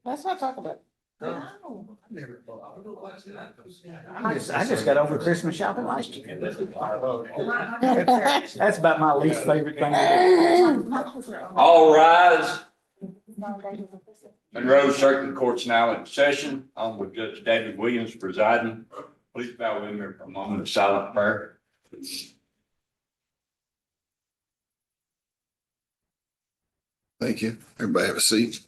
Let's not talk about it. No. I just got over Christmas shopping last year. That's about my least favorite thing to do. All rise. Monroe Circuit Court's now in session. With Judge David Williams presiding. Please bow with me for a moment of silent prayer. Thank you. Everybody have a seat.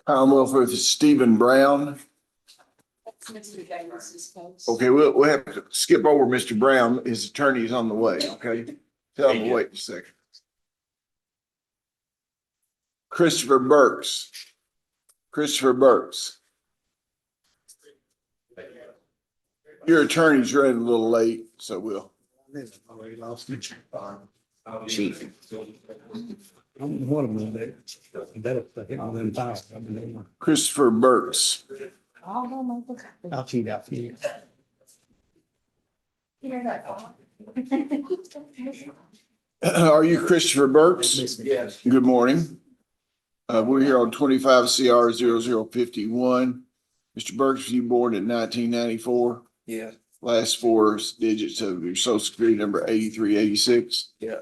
Commonwealth versus Stephen Brown. Okay, we'll have to skip over Mr. Brown. His attorney is on the way, okay? Tell him to wait a second. Christopher Burks. Christopher Burks. Your attorney's running a little late, so we'll. Chief. Christopher Burks. I'll cheat out for you. Are you Christopher Burks? Yes. Good morning. We're here on 25 CR 0051. Mr. Burks, were you born in 1994? Yeah. Last four digits of your social security number 8386. Yeah.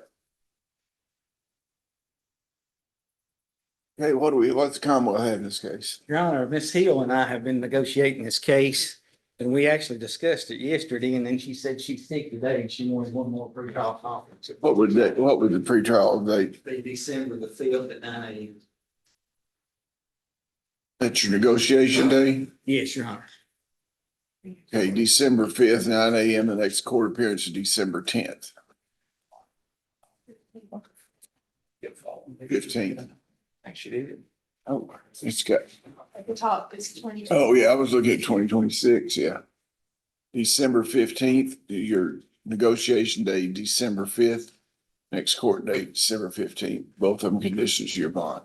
Okay, what's the Commonwealth have in this case? Your Honor, Ms. Hill and I have been negotiating this case, and we actually discussed it yesterday, and then she said she's sick today, and she wanted one more pre-trial conference. What would the pretrial date? Be December the 5th at 9 a.m. That's your negotiation day? Yes, Your Honor. Okay, December 5th, 9 a.m. The next court appearance is December 10th. 15th. Actually, did. Oh, it's got, At the top, it's 20. oh yeah, I was looking at 2026, yeah. December 15th, your negotiation day, December 5th. Next court date, December 15th. Both of them conditions to your bond.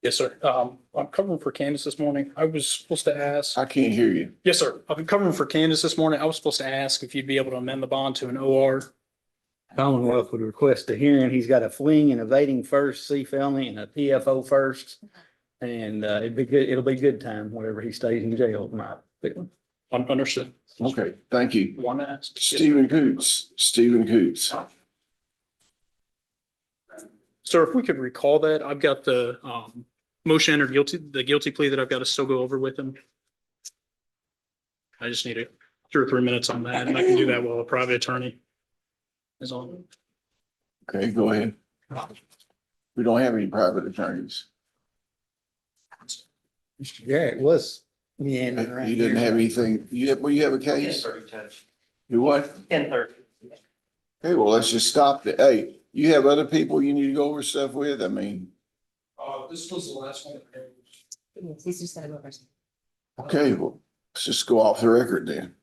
Yes, sir. I'm covering for Candace this morning. I was supposed to ask. I can't hear you. Yes, sir. I've been covering for Candace this morning. I was supposed to ask if you'd be able to amend the bond to an OR. Commonwealth would request a hearing. He's got a fleeing and evading first, C felony, and a PFO first. And it'd be good, it'll be good time whenever he stays in jail tonight. Understood. Okay, thank you. Want to ask? Stephen Coots, Stephen Coots. Sir, if we could recall that, I've got the motion or the guilty plea that I've got to still go over with him. I just need 2 or 3 minutes on that, and I can do that while a private attorney is on. Okay, go ahead. We don't have any private attorneys. Mr. Garrett was meandering around. You didn't have anything, will you have a case? You what? 10:30. Okay, well, let's just stop it. Hey, you have other people you need to go over stuff with? I mean, This was the last one. He's just gonna go first. okay, well, let's just go off the record then.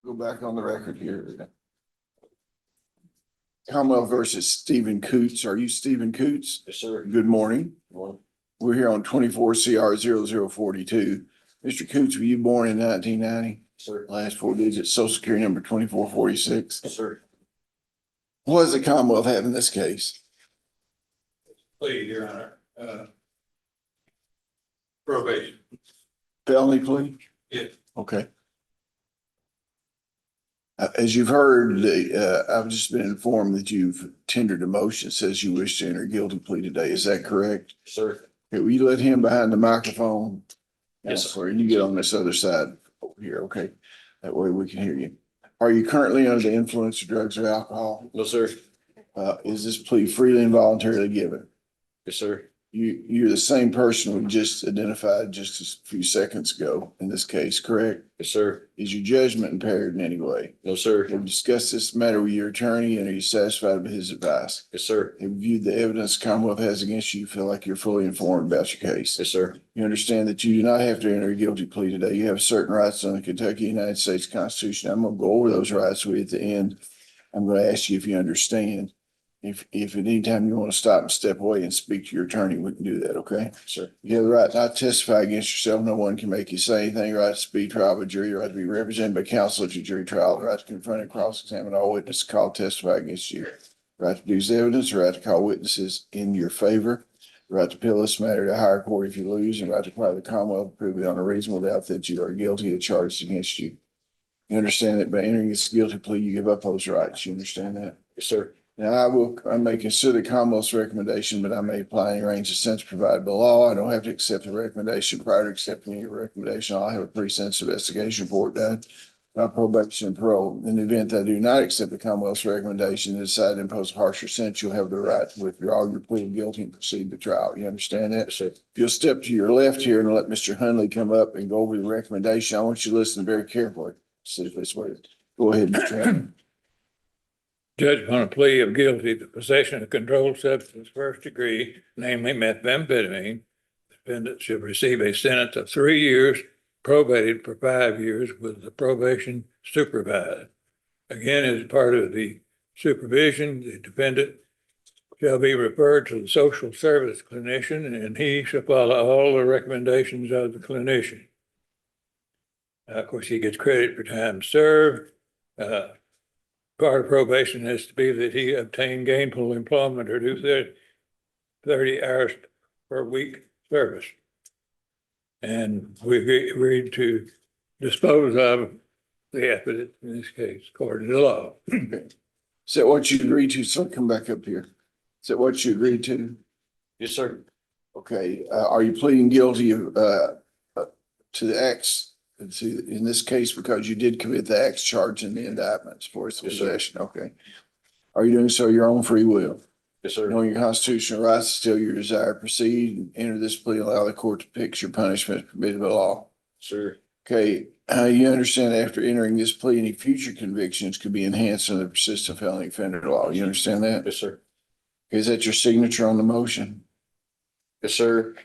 Go back on the record here. Commonwealth versus Stephen Coots. Are you Stephen Coots? Yes, sir. Good morning. We're here on 24 CR 0042. Mr. Coots, were you born in 1990? Sir. Last four digits, social security number 2446. Yes, sir. What does the Commonwealth have in this case? Please, Your Honor. Probation. Felony plea? Yes. Okay. As you've heard, I've just been informed that you've tendered a motion that says you wish to enter a guilty plea today. Is that correct? Sir. Okay, will you let him behind the microphone? Yes, sir. Counselor, and you get on this other side over here, okay? That way we can hear you. Are you currently under the influence of drugs or alcohol? No, sir. Is this plea freely and voluntarily given? Yes, sir. You're the same person we just identified just a few seconds ago in this case, correct? Yes, sir. Is your judgment impaired in any way? No, sir. Have you discussed this matter with your attorney and are you satisfied with his advice? Yes, sir. Have you viewed the evidence Commonwealth has against you? You feel like you're fully informed about your case? Yes, sir. You understand that you do not have to enter a guilty plea today. You have certain rights under the Kentucky United States Constitution. I'm gonna go over those rights with you at the end. I'm gonna ask you if you understand. If at any time you want to stop and step away and speak to your attorney, we can do that, okay? Sir. You have the right not to testify against yourself. No one can make you say anything. Right to speak trial by jury, right to be represented by counsel at your jury trial, right to confront and cross-examine all witnesses called to testify against you. Right to produce evidence, right to call witnesses in your favor, right to appeal this matter to a higher court if you lose, and right to require the Commonwealth to prove beyond a reasonable doubt that you are guilty of charges against you. You understand that by entering this guilty plea, you give up those rights. You understand that? Yes, sir. Now, I may consider the Commonwealth's recommendation, but I may apply any range of sentence provided by law. I don't have to accept the recommendation. Prior to accepting your recommendation, I'll have a pre-sentence investigation report done by probation and parole. In the event that I do not accept the Commonwealth's recommendation and decide to impose a harsher sentence, you'll have the right to withdraw your plea of guilty and proceed to trial. You understand that? Yes, sir. If you'll step to your left here and let Mr. Hunley come up and go over the recommendation, I want you to listen very carefully. See if this way. Go ahead, Mr. Hunley. Judge upon a plea of guilty to possession of controlled substance first degree, namely methamphetamine, the defendant should receive a sentence of 3 years, probated for 5 years with the probation supervised. Again, as part of the supervision, the defendant shall be referred to the social service clinician and he shall follow all the recommendations of the clinician. Of course, he gets credit for time served. Part of probation has to be that he obtain gainful employment or do 30 hours per week service. And we agreed to dispose of the evidence in this case, according to the law. Okay. Is that what you agreed to? So come back up here. Is that what you agreed to? Yes, sir. Okay, are you pleading guilty to the acts? In this case, because you did commit the acts charged in the indictments for its Yes, sir. possession, okay? Are you doing so your own free will? Yes, sir. Knowing your constitutional rights, still your desire to proceed and enter this plea, allow the court to fix your punishment permitted by law. Sir. Okay, you understand after entering this plea, any future convictions could be enhanced under the persistent felony offender law. You understand that? Yes, sir. Is that your signature on the motion? Yes, sir.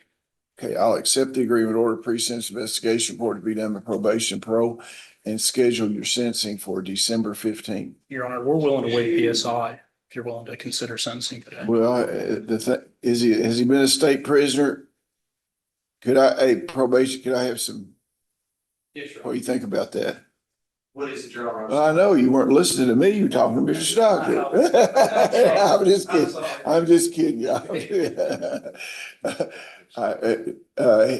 Okay, I'll accept the agreement order pre-sentence investigation report to be done by probation parole and schedule your sentencing for December 15th. Your Honor, we're willing to waive PSI if you're willing to consider sentencing today. Well, has he been a state prisoner? Probation, could I have some, Yes, sir. what do you think about that? What is it, Your Honor? Well, I know you weren't listening to me, you were talking to Mr. Stockton. I'm just kidding. I'm just kidding.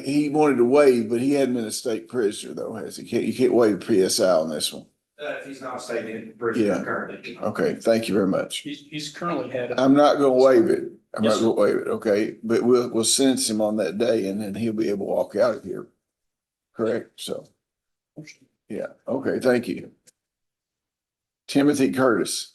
He wanted to waive, but he hadn't been a state prisoner though, has he? You can't waive PSI on this one. If he's not staying in Yeah. prison currently. Okay, thank you very much. He's currently had. I'm not gonna waive it. I'm Yes, not gonna waive it, okay? But we'll sentence him on that day and then he'll be able to walk out of here. Correct? So, yeah, okay, thank you. Timothy Curtis.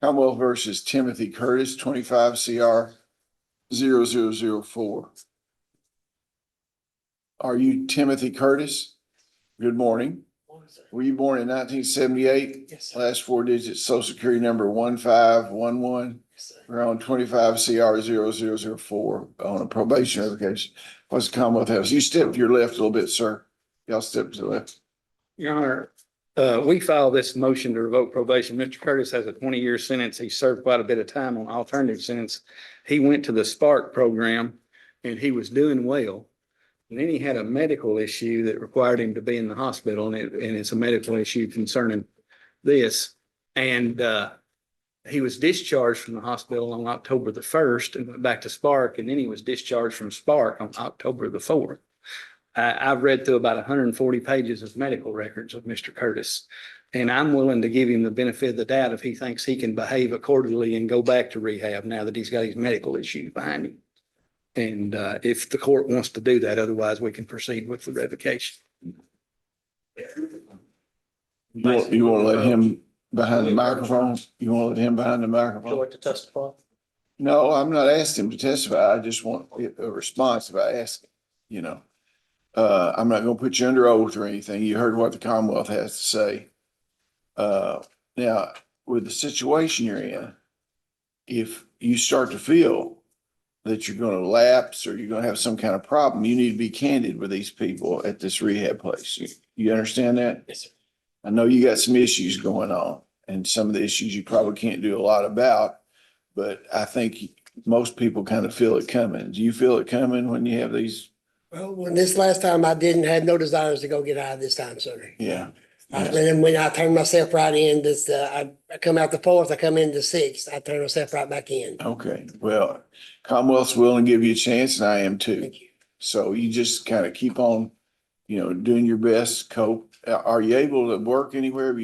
Commonwealth versus Timothy Curtis, 25 CR 0004. Are you Timothy Curtis? Good morning. Were you born in 1978? Yes. Last four digits, social security number 1511. We're on 25 CR 0004 on a probation revocation. What's the Commonwealth House? You step to your left a little bit, sir. Y'all step to the left. Your Honor, we filed this motion to revoke probation. Mr. Curtis has a 20-year sentence. He served quite a bit of time on alternative sentence. He went to the Spark program and he was doing well. And then he had a medical issue that required him to be in the hospital, and it's a medical issue concerning this. And he was discharged from the hospital on October the 1st and went back to Spark, and then he was discharged from Spark on October the 4th. I've read through about 140 pages of medical records of Mr. Curtis, and I'm willing to give him the benefit of the doubt if he thinks he can behave accordingly and go back to rehab now that he's got his medical issues behind him. And if the court wants to do that, otherwise we can proceed with the revocation. You want to let him behind the microphone? You want to let him behind the microphone? to testify? No, I'm not asking him to testify. I just want a response if I ask him, you know. I'm not gonna put you under oath or anything. You heard what the Commonwealth has to say. Now, with the situation you're in, if you start to feel that you're gonna lapse or you're gonna have some kind of problem, you need to be candid with these people at this rehab place. You understand that? Yes, sir. I know you got some issues going on, and some of the issues you probably can't do a lot about, but I think most people kind of feel it coming. Do you feel it coming when you have these? Well, when this last time I didn't have no desires to go get out this time, sir. Yeah. And then when I turned myself right in, this, I come out the 4th, I come in the 6th, I turn myself right back in. Okay, well, Commonwealth's willing to give you a chance, and I am too. Thank you. So you just kind of keep on, doing your best, cope. Are you able to work anywhere?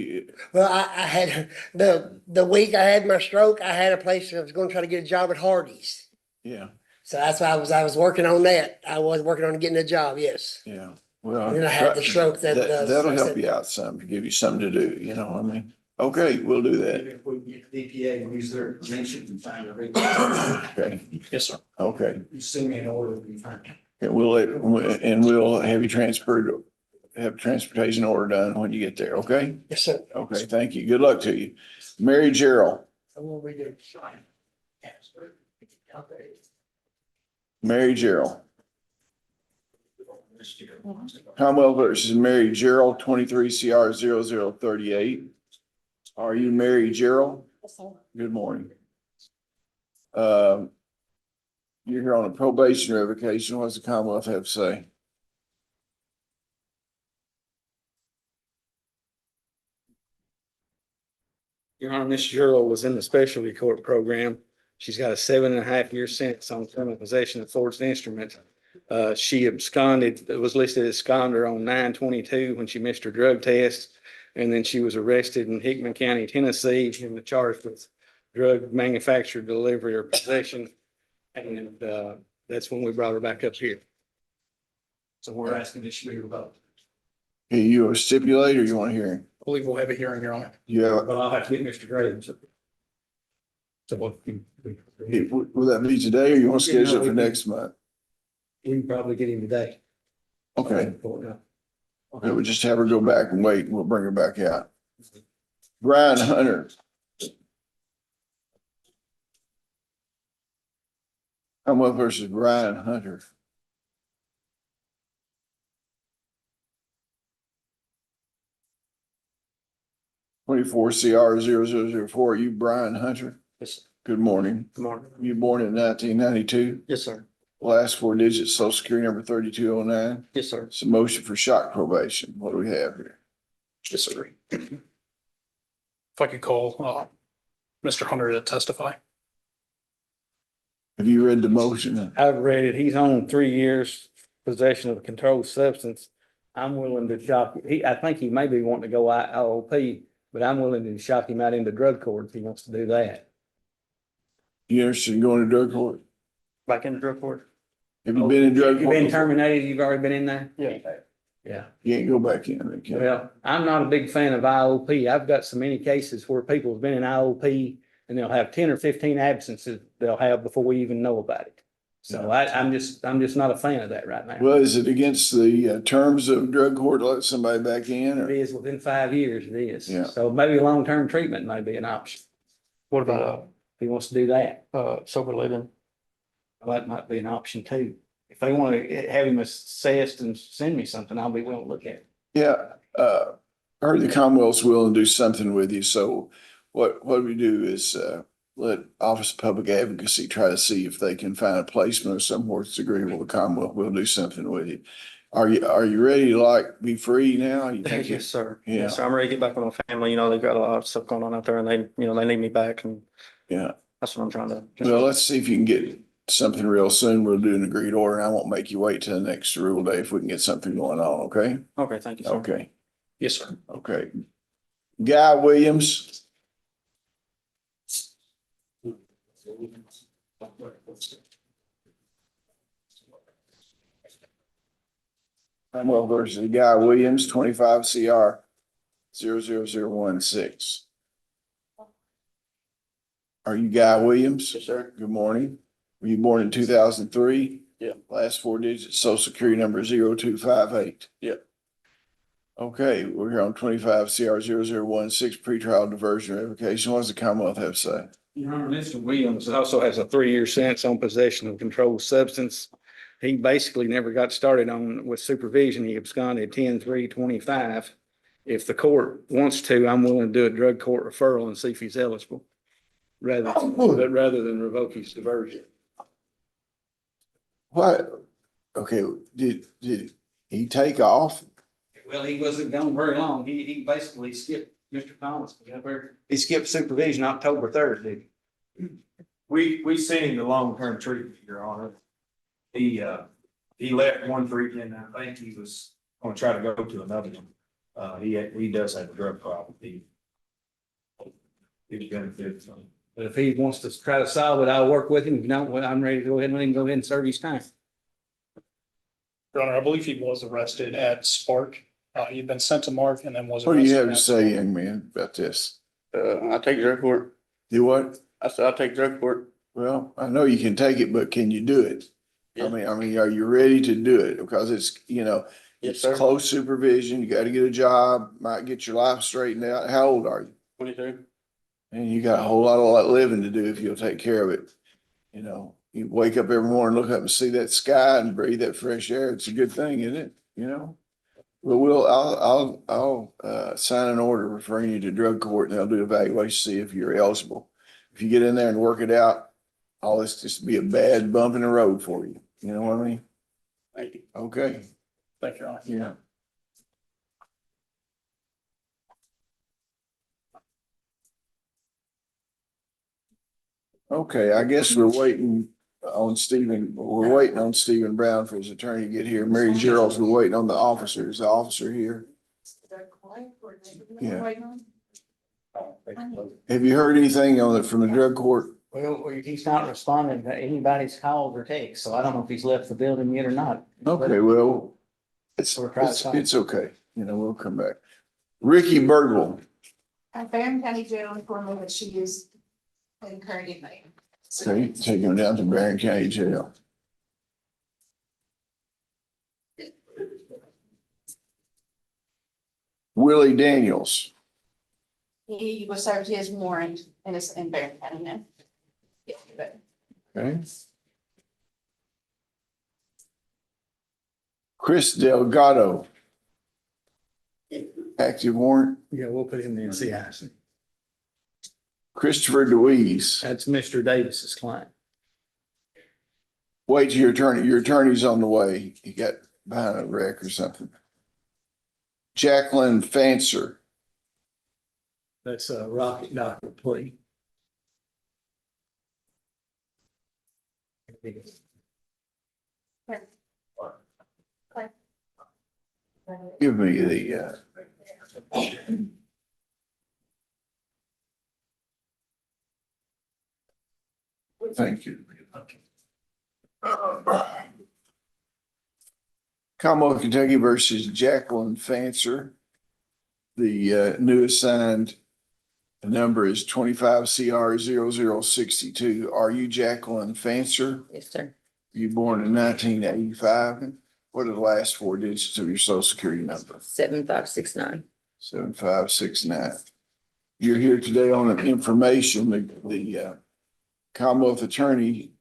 Well, I had, the week I had my stroke, I had a place, I was gonna try to get a job at Hardee's. Yeah, So that's why I was working on that. I was working on getting a job, yes. yeah. Well, And then I had the stroke that'll help you out some, to give you something to do, you know what I mean? Okay, we'll do that. If we get DPA and use their information and find a rate. Okay, Yes, sir. okay. You send me an order, it'll be fine. And we'll have you transferred, have transportation order done when you get there, okay? Yes, sir. Okay, thank you. Good luck to you. Mary Gerald. Mary Gerald. Commonwealth versus Mary Gerald, 23 CR 0038. Are you Mary Gerald? Good morning. You're here on a probation revocation. What does the Commonwealth have to say? Your Honor, Ms. Gerald was in the specialty court program. She's got a 7.5-year sentence on criminal possession of forged instruments. She absconded, was listed as absconder on 9/22 when she missed her drug test. And then she was arrested in Hickman County, Tennessee, and charged with drug manufacture, delivery, or possession. And that's when we brought her back up here. So we're asking this year about, Are you a stipulator or you want to hear him? I believe we'll have a hearing, Your Honor. Yeah, but I'll have to get Mr. Graves. So will that be today or you want to schedule it for next month? we can probably get him today. Okay, okay, we'll just have her go back and wait and we'll bring her back out. Brian Hunter. Commonwealth versus Brian Hunter. Twenty-four CR 0004. You Brian Hunter? Yes, Good morning. good morning. You born in 1992? Yes, sir. Last 4 digits, social security number 3209. Yes, sir. It's a motion for shock probation. What do we have here? Yes, sir. If I could call Mr. Hunter to testify. Have you read the motion? I've read it. He's on 3 years possession of a controlled substance. I'm willing to shock, I think he may be wanting to go IOP, but I'm willing to shock him out into drug court if he wants to do that. You interested in going to drug court? Back into drug court? Have you been in drug You've court? been before? terminated, you've already been in there? Yeah. Yeah. You ain't go back in, okay? Well, I'm not a big fan of IOP. I've got so many cases where people have been in IOP and they'll have 10 or 15 absences they'll have before we even know about it. So I'm just not a fan of that right now. Well, is it against the terms of drug court to let somebody back in It or? is within 5 years, it is. Yeah. So maybe long-term treatment may be an option. What about he wants to do that. Sober living. Well, that might be an option too. If they want to have him assessed and send me something, I'll be willing to look at it. Yeah, I heard the Commonwealth's willing to do something with you, so what we do is, let Office of Public Advocacy try to see if they can find a placement or somewhere that's agreeable to Commonwealth. We'll do something with you. Are you ready to like be free now? You think? Yes, sir. Yeah. Yes, sir. I'm ready to get back with my family. You know, they've got a lot of stuff going on out there and they need me back and Yeah. that's what I'm trying to. Well, let's see if you can get something real soon. We'll do an agreed order and I won't make you wait till the next rule day if we can get something going on, okay? Okay, thank you, sir. Okay, Yes, sir. okay. Guy Williams. Well, versus Guy Williams, 25 CR 00016. Are you Guy Williams? Yes, sir. Good morning. Were you born in 2003? Yeah. Last four digits, social security number 0258. Yeah. Okay, we're here on 25 CR 0016 pretrial diversion revocation. What does the Commonwealth have to say? Your Honor, Mr. Williams also has a 3-year sentence on possession of controlled substance. He basically never got started on with supervision. He absconded 10/3/25. If the court wants to, I'm willing to do a drug court referral and see if he's eligible. Rather than revoke his diversion. What? Okay, did he take off? Well, he wasn't gone very long. He basically skipped Mr. Thomas. He skipped supervision October 3rd, did he? We sent him to long-term treatment, Your Honor. He left one treatment, and I think he was gonna try to go to another one. He does have a drug problem. He benefits from it. But if he wants to try to solve it, I'll work with him. If not, well, I'm ready to go ahead and let him go ahead and serve his time. Your Honor, I believe he was arrested at Spark. He'd been sent to Mark and then was. What do you have to arrested say, young man, about this? I'll take drug court. Do what? I said, I'll take drug court. Well, I know you can take it, but can you do it? Yeah. I mean, are you ready to do it? Because it's, Yes, it's sir. close supervision. You gotta get a job, might get your life straightened out. How old are you? 22. And you got a whole lot of living to do if you'll take care of it. You wake up every morning, look up and see that sky and breathe that fresh air. It's a good thing, isn't it? Well, I'll sign an order referring you to drug court and they'll do evaluation, see if you're eligible. If you get in there and work it out, all this just be a bad bump in the road for you. You know what I mean? Thank you. Okay, Thank you, Your Honor. yeah. Okay, I guess we're waiting on Stephen Brown for his attorney to get here. Mary Gerald's, we're waiting on the officer. Is the officer here? Yeah. Have you heard anything on it from the drug court? Well, he's not responding to anybody's calls or texts, so I don't know if he's left the building yet or not. Okay, well, it's okay. We'll come back. Ricky Birdwell. Barron County Jail informed me that she is in current inmate. Okay, take him down to Barron County Jail. Willie Daniels. He was served his warrant and is in Barron County now. Yeah, but Okay. Chris Delgado. Active warrant. Yeah, we'll put him in CIC. Christopher DeWeese. That's Mr. Davis's client. Wait till your attorney. Your attorney's on the way. He got behind a wreck or something. Jacqueline Fancer. That's a Rocket Doctor plea. Give me the, thank you. Commonwealth of Kentucky versus Jacqueline Fancer. The new assigned number is 25 CR 0062. Are you Jacqueline Fancer? Yes, sir. You born in 1985? What are the last four digits of your social security number? 7569. 7569. You're here today on an information, the Commonwealth attorney,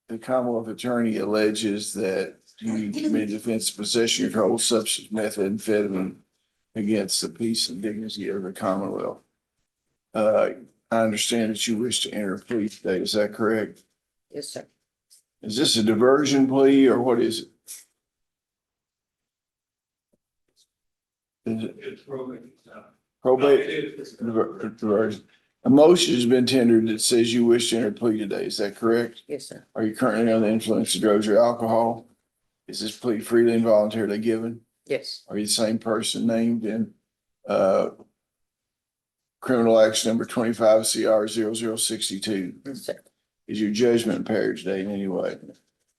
the Commonwealth attorney alleges that you committed offensive possession of controlled substance methamphetamine against the peace and dignity of the Commonwealth. I understand that you wish to enter a plea today. Is that correct? Yes, sir. Is this a diversion plea or what is it? Is it It's probate. probate? Diversion. A motion has been tendered that says you wish to enter a plea today. Is that correct? Yes, sir. Are you currently under the influence of drugs or alcohol? Is this plea freely and voluntarily given? Yes. Are you the same person named in criminal action number 25 CR 0062? Yes, sir. Is your judgment impaired today in any way?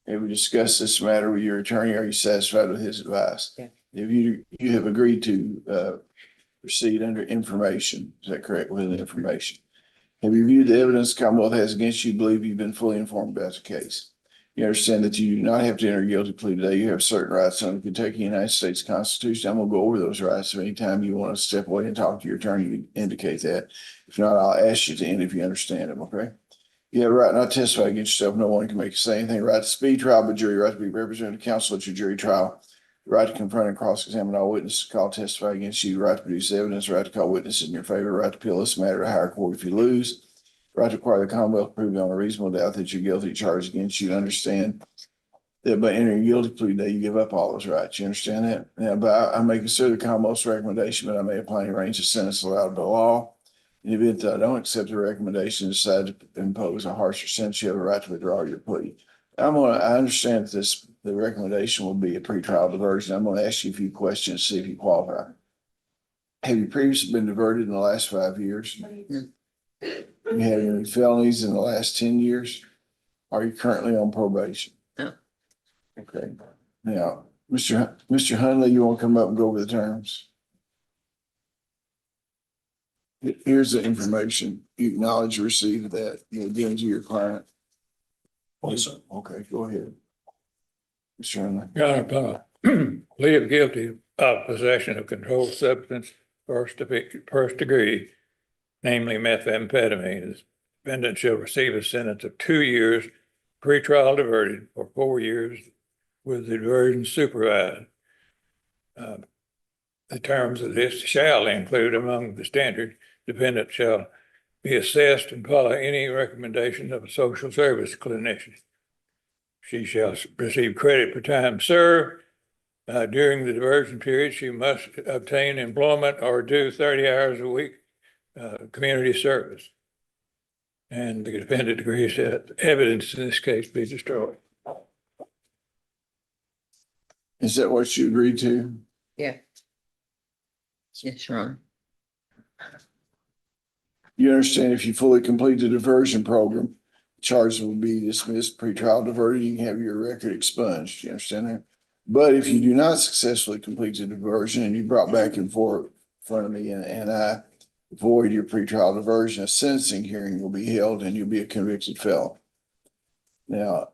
Have we discussed this matter with your attorney? Are you satisfied with his advice? Yeah. If you have agreed to proceed under information, is that correct, with information? Have you viewed the evidence the Commonwealth has against you? Believe you've been fully informed about the case? You understand that you do not have to enter a guilty plea today. You have certain rights under the Kentucky United States Constitution. I'm gonna go over those rights. So anytime you want to step away and talk to your attorney, you indicate that. If not, I'll ask you to end if you understand them, okay? You have a right not to testify against yourself. No one can make you say anything. Right to speed trial by jury, right to be represented in counsel at your jury trial, right to confront and cross-examine all witnesses called to testify against you, right to produce evidence, right to call witnesses in your favor, right to appeal this matter to higher court if you lose, right to require the Commonwealth to prove beyond a reasonable doubt that you're guilty of charge against you. Understand that by entering a guilty plea today, you give up all those rights. You understand that? Now, but I may consider the Commonwealth's recommendation, but I may apply any range of sentence allowed by law. In the event that I don't accept the recommendation and decide to impose a harsher sentence, you have a right to withdraw your plea. I understand that the recommendation will be a pretrial diversion. I'm gonna ask you a few questions, see if you qualify. Have you previously been diverted in the last 5 years? You have any felonies in the last 10 years? Are you currently on probation? No. Okay. Now, Mr. Hunley, you want to come up and go over the terms? Here's the information. You acknowledge you received that, you're given to your client. Yes, sir. Okay, go ahead. Mr. Hunley. Your Honor, plea of guilty of possession of controlled substance, first degree, namely methamphetamine. The defendant shall receive a sentence of 2 years, pretrial diverted, or 4 years with the diversion supervised. The terms of this shall include among the standard, defendant shall be assessed and follow any recommendation of a social service clinician. She shall receive credit for time served. During the diversion period, she must obtain employment or do 30 hours a week community service. And the defendant agrees that evidence in this case be destroyed. Is that what you agreed to? Yeah. Yes, Your Honor. You understand if you fully complete the diversion program, charges will be dismissed, pretrial diverted, you can have your record expunged. You understand that? But if you do not successfully complete the diversion and you brought back in front of me and I void your pretrial diversion, a sentencing hearing will be held and you'll be a convicted felon. Now,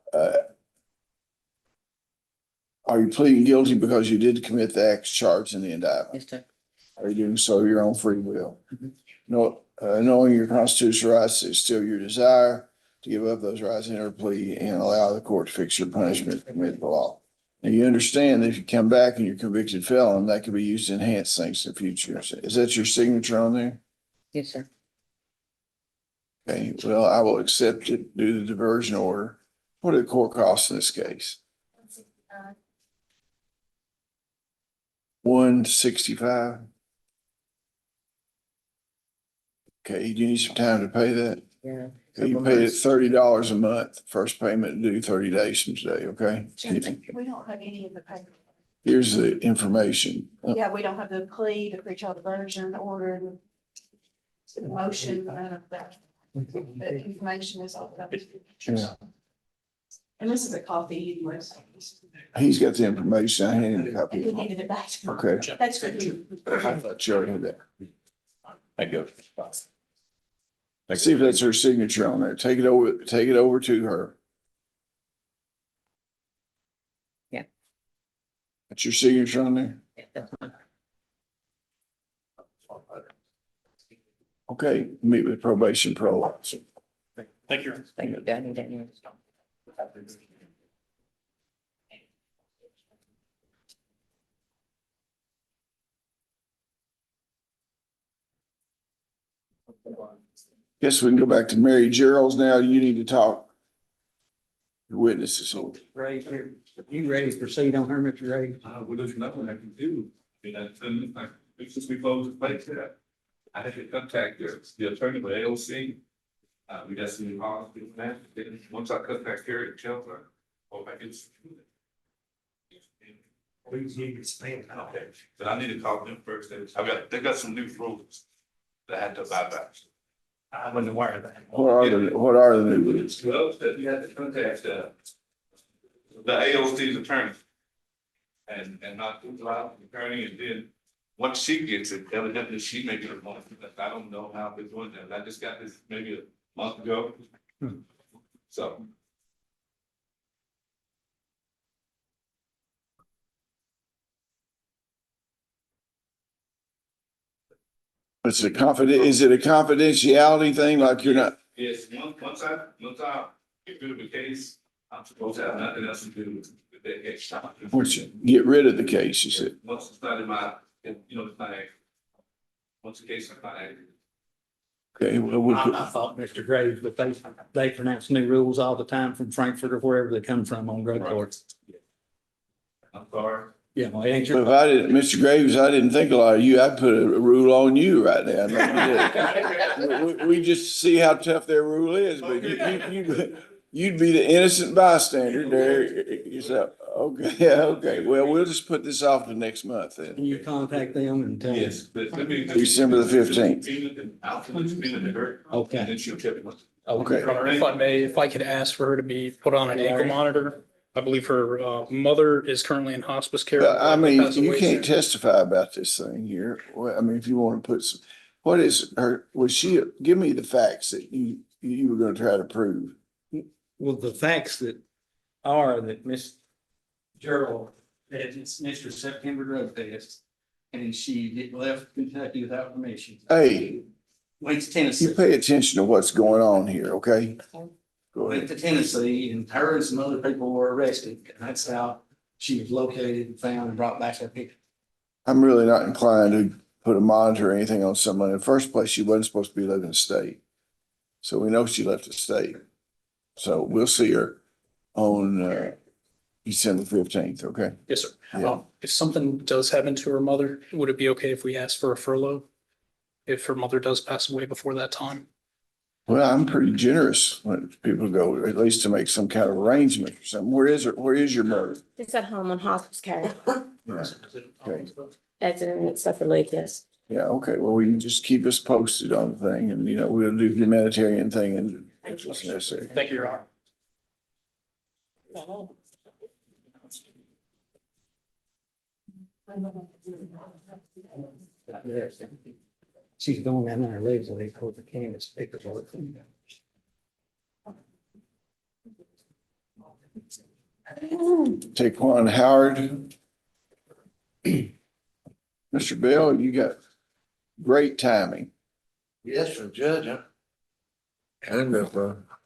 are you pleading guilty because you did commit the acts charged in the indictment? Yes, sir. Are you doing so of your own free will? Mhm. No, knowing your constitutional rights is still your desire to give up those rights, enter a plea, and allow the court to fix your punishment and commit the law. Now, you understand that if you come back and you're convicted felon, that could be used to enhance things in the future. Is that your signature on there? Yes, sir. Okay, well, I will accept it, do the diversion order. What are the court costs in this case? 165. Okay, do you need some time to pay that? Yeah. Okay, you paid it $30 a month, first payment due 30 days from today, okay? We don't have any of the paper. Here's the information. Yeah, we don't have the plea, the pretrial diversion order, the motion, none of that. The information is all about. Yeah. And this is a copy anyways. He's got the information. I handed a He copy. needed it back. Okay. That's good. I thought you already had that. Thank you. Let's see if that's her signature on there. Take it over to her. Yeah. That's your signature on there? Yeah, that's fine. Okay, meet with probation parole officer. Thank you. Thank you, Danny, Danny. Guess we can go back to Mary Gerald's now. You need to talk. Your witnesses. Ray, you ready to proceed on her, Mr. Ray? Well, there's nothing I can do. Since we closed the place, I had to contact the attorney with AOC. We got some new policy with that. Then once I contact Carrie and tell her, I can. Please, you can stand. Okay, but I need to call them first. They got some new rules that I had to abide by. I wasn't aware of that. What are the new rules? Well, that you have to contact the AOC's attorney. And not the attorney, and then once she gets it, evidently she may get a month, but I don't know how they're doing that. I just got this maybe a month ago. So. Is it a confidentiality thing? Like you're not, Yes, once I get rid of the case, I'm supposed to have nothing else to do with that case. once you get rid of the case, you said. Once it's not in my, it's not active. Once the case is not active. Okay, well, we'll put, I thought Mr. Graves, but they pronounce new rules all the time from Frankfurt or wherever they come from on drug courts. I'm sorry. Yeah, well, it ain't but your. if I didn't, Mr. Graves, I didn't think a lot of you. I'd put a rule on you right now. I know you did. We just see how tough their rule is, but you'd be the innocent bystander there yourself. Okay, yeah, okay. Well, we'll just put this off to next month then. Can you contact them and tell them? Yes. December the 15th. I'll explain it to her. Okay. And then she'll tell me what. Okay. If I may, if I could ask for her to be put on an ankle monitor. I believe her mother is currently in hospice care. I mean, Passed you away can't soon. testify about this thing here. Well, I mean, if you want to put some, what is her, give me the facts that you were gonna try to prove. Well, the facts that are that Miss Gerald had Mr. September drug test and she left Kentucky without permission. Hey, Went to you Tennessee. pay attention to what's going on here, okay? Go Went ahead. to Tennessee and her and some other people were arrested. And that's how she was located and found and brought back up here. I'm really not inclined to put a monitor or anything on someone. In the first place, she wasn't supposed to be living in the state. So we know she left the state. So we'll see her on December 15th, okay? Yes, sir. Yeah. If something does happen to her mother, would it be okay if we ask for a furlough? If her mother does pass away before that time? Well, I'm pretty generous when people go, at least to make some kind of arrangement or something. Where is your mother? It's at home on hospice care. Yeah, okay. That's in separately, yes. Yeah, okay. Well, you just keep us posted on the thing and, we'll do humanitarian thing and if it's necessary. Thank you, Your Honor. She's going down there legally for the canvas paperwork. Taquan Howard. Mr. Bell, you got great timing. Yes, sir, Judge. Kind of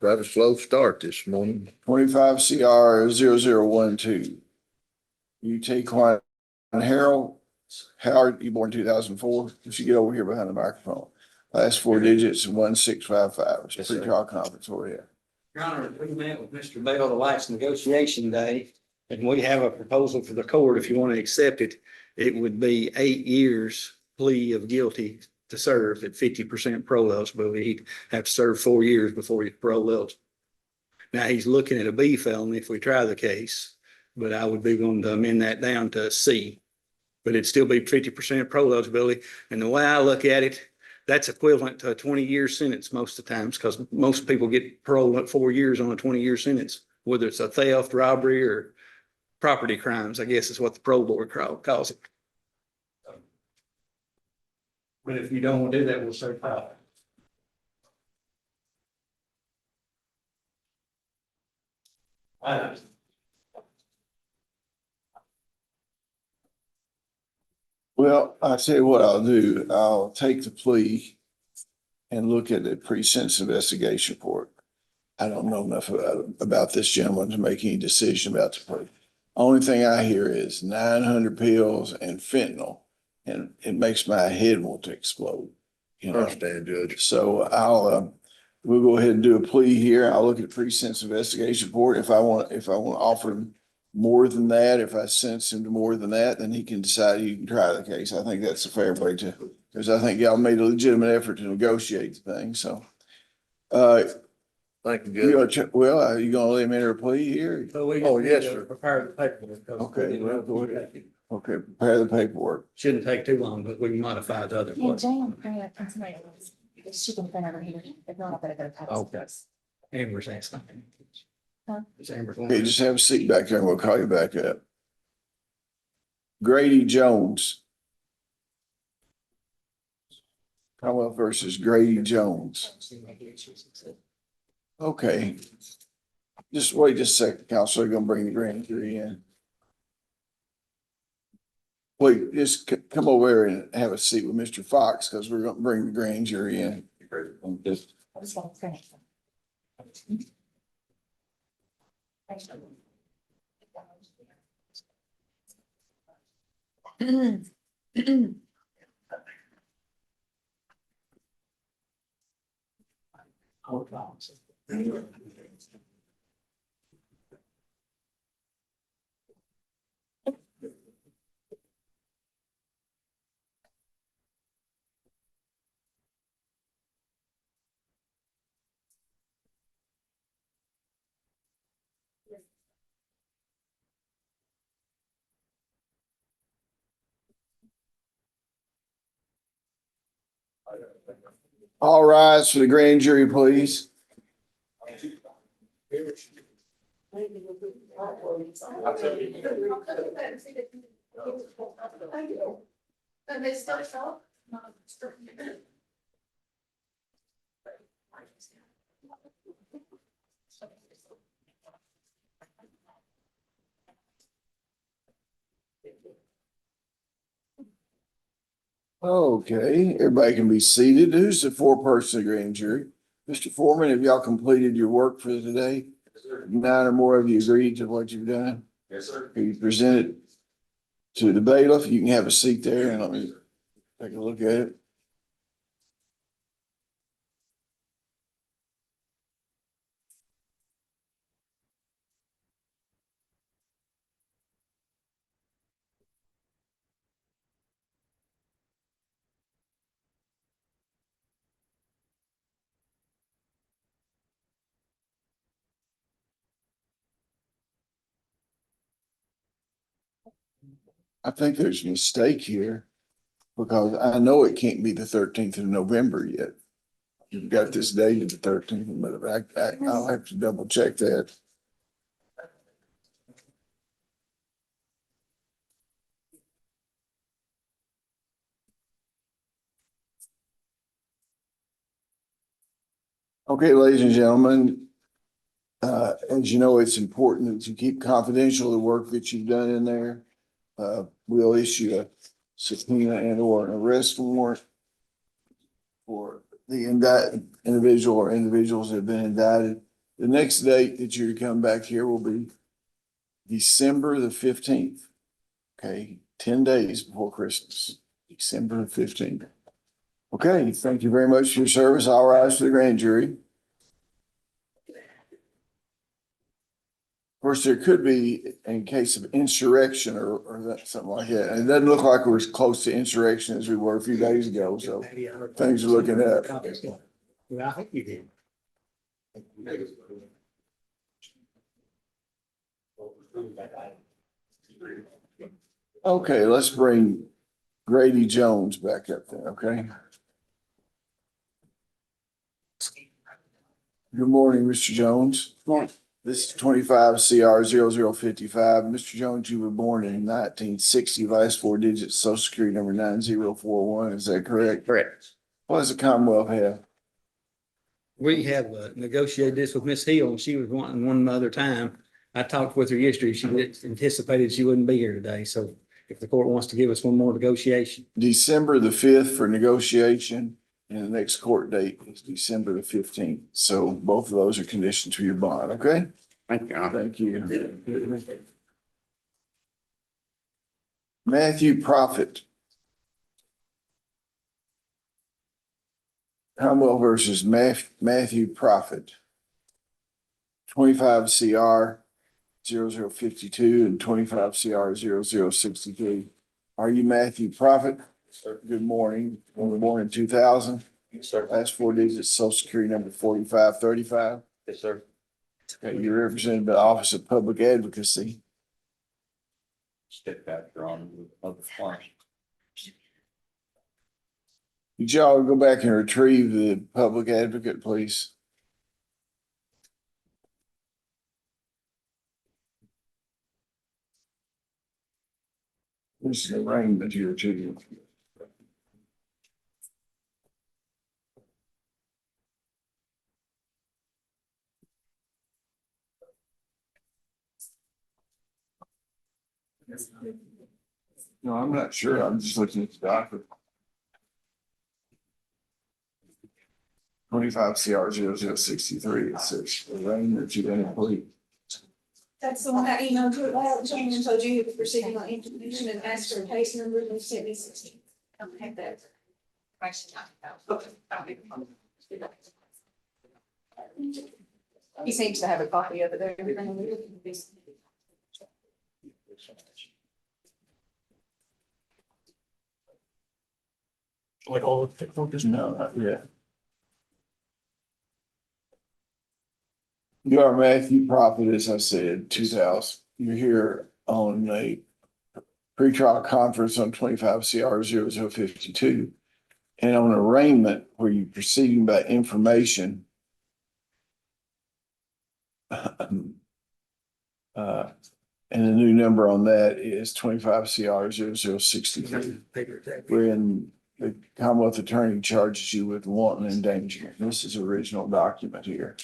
got a slow start this morning. 25 CR 0012. You Taquan Howard, you born 2004. You should get over here behind the microphone. Last four digits, 1655. It's a pre-trial conference over here. Your Honor, we met with Mr. Bell the last negotiation day, and we have a proposal for the court. If you want to accept it, it would be 8 years plea of guilty to serve at 50% parole eligibility. He'd have to serve 4 years before he's parole eligible. Now, he's looking at a B felony if we try the case, but I would be going to amend that down to a C. But it'd still be 50% parole eligibility. And the way I look at it, that's equivalent to a 20-year sentence most of the times, because most people get parole at 4 years on a 20-year sentence, whether it's a theft, robbery, or property crimes, I guess is what the parole board calls it. But if you don't want to do that, we'll certify it. Well, I'll tell you what I'll do. I'll take the plea and look at the pre-sentence investigation report. I don't know enough about this gentleman to make any decision about the plea. Only thing I hear is 900 pills and fentanyl, and it makes my head want to explode. You know, Understand, Judge. so we'll go ahead and do a plea here. I'll look at pre-sentence investigation report. If I want to offer him more than that, if I sentence him to more than that, then he can decide he can try the case. I think that's a fair way to, because I think y'all made a legitimate effort to negotiate the thing, so. Thank you, You Judge. gonna, well, are you gonna let him enter a plea here? Oh, yes, sir. Prepare the paperwork. Okay, well, go ahead. Okay, prepare the paperwork. Shouldn't take too long, but we can modify the other. Yeah, place. Jane, because she can print over here. If not, I better go to Pat's. Okay. Amber's asking. Huh? Is Amber going? Okay, just have a seat back there and we'll call you back up. Grady Jones. Commonwealth versus Grady Jones. Okay. Just wait just a second, Counselor, gonna bring the grand jury in. Wait, just come over here and have a seat with Mr. Fox, because we're gonna bring the grand jury in. Just- I was going to print it. All rise for the grand jury, please. And they still show? Okay, everybody can be seated. Who's the four-person grand jury? Mr. Foreman, have y'all completed your work for today? 9 or more of you agreed to what you've done? Yes, sir. You present it to the bailiff. You can have a seat there and let me take a look at it. I think there's a mistake here because I know it can't be the 13th of November yet. You've got this date of the 13th, but I'll have to double check that. Okay, ladies and gentlemen, as you know, it's important that you keep confidential the work that you've done in there. We'll issue a subpoena and or an arrest warrant for the individual or individuals that have been indicted. The next date that you come back here will be December the 15th. Okay, 10 days before Christmas, December the 15th. Okay, thank you very much for your service. I'll rise to the grand jury. Of course, there could be in case of insurrection or that, something like that. And it doesn't look like we're as close to insurrection as we were a few days ago, so things are looking up. Well, I hope you did. Okay, let's bring Grady Jones back up there, okay? Good morning, Mr. Jones. Morning. This is 25 CR 0055. Mr. Jones, you were born in 1960, last four digits, social security number 9041. Is that correct? Correct. What does the Commonwealth have? We have negotiated this with Miss Hill, and she was wanting one other time. I talked with her yesterday. She anticipated she wouldn't be here today, so if the court wants to give us one more negotiation. December the 5th for negotiation And the next court date is December the 15th. So both of those are conditions for your bond, okay? Thank you, Your Honor. Thank you. Matthew Prophet. Commonwealth versus Matthew Prophet. 25 CR 0052 and 25 CR 0063. Are you Matthew Prophet? Sir. Good morning. You were born in 2000. Yes, sir. Last 4 digits, social security number 4535. Yes, sir. Okay, you're represented by the Office of Public Advocacy. Step back, Your Honor, with other clients. Could y'all go back and retrieve the public advocate, please? This is arraignment here too. No, I'm not sure. I'm just looking at the docket. 25 CR 0063. It says arraignment you didn't plead. That's the one I emailed to about, Jane, and told you he was proceeding on information and asked for a case number, and they sent me 16. I don't have that. He seems to have a copy of it there. Like all of the. No, not yet. You are Matthew Prophet, as I said, 2000. You're here on a pretrial conference on 25 CR 0052 and on arraignment where you're proceeding by information. And the new number on that is 25 CR 0063. When the Commonwealth Attorney charges you with wanton endangerment. This is original document here.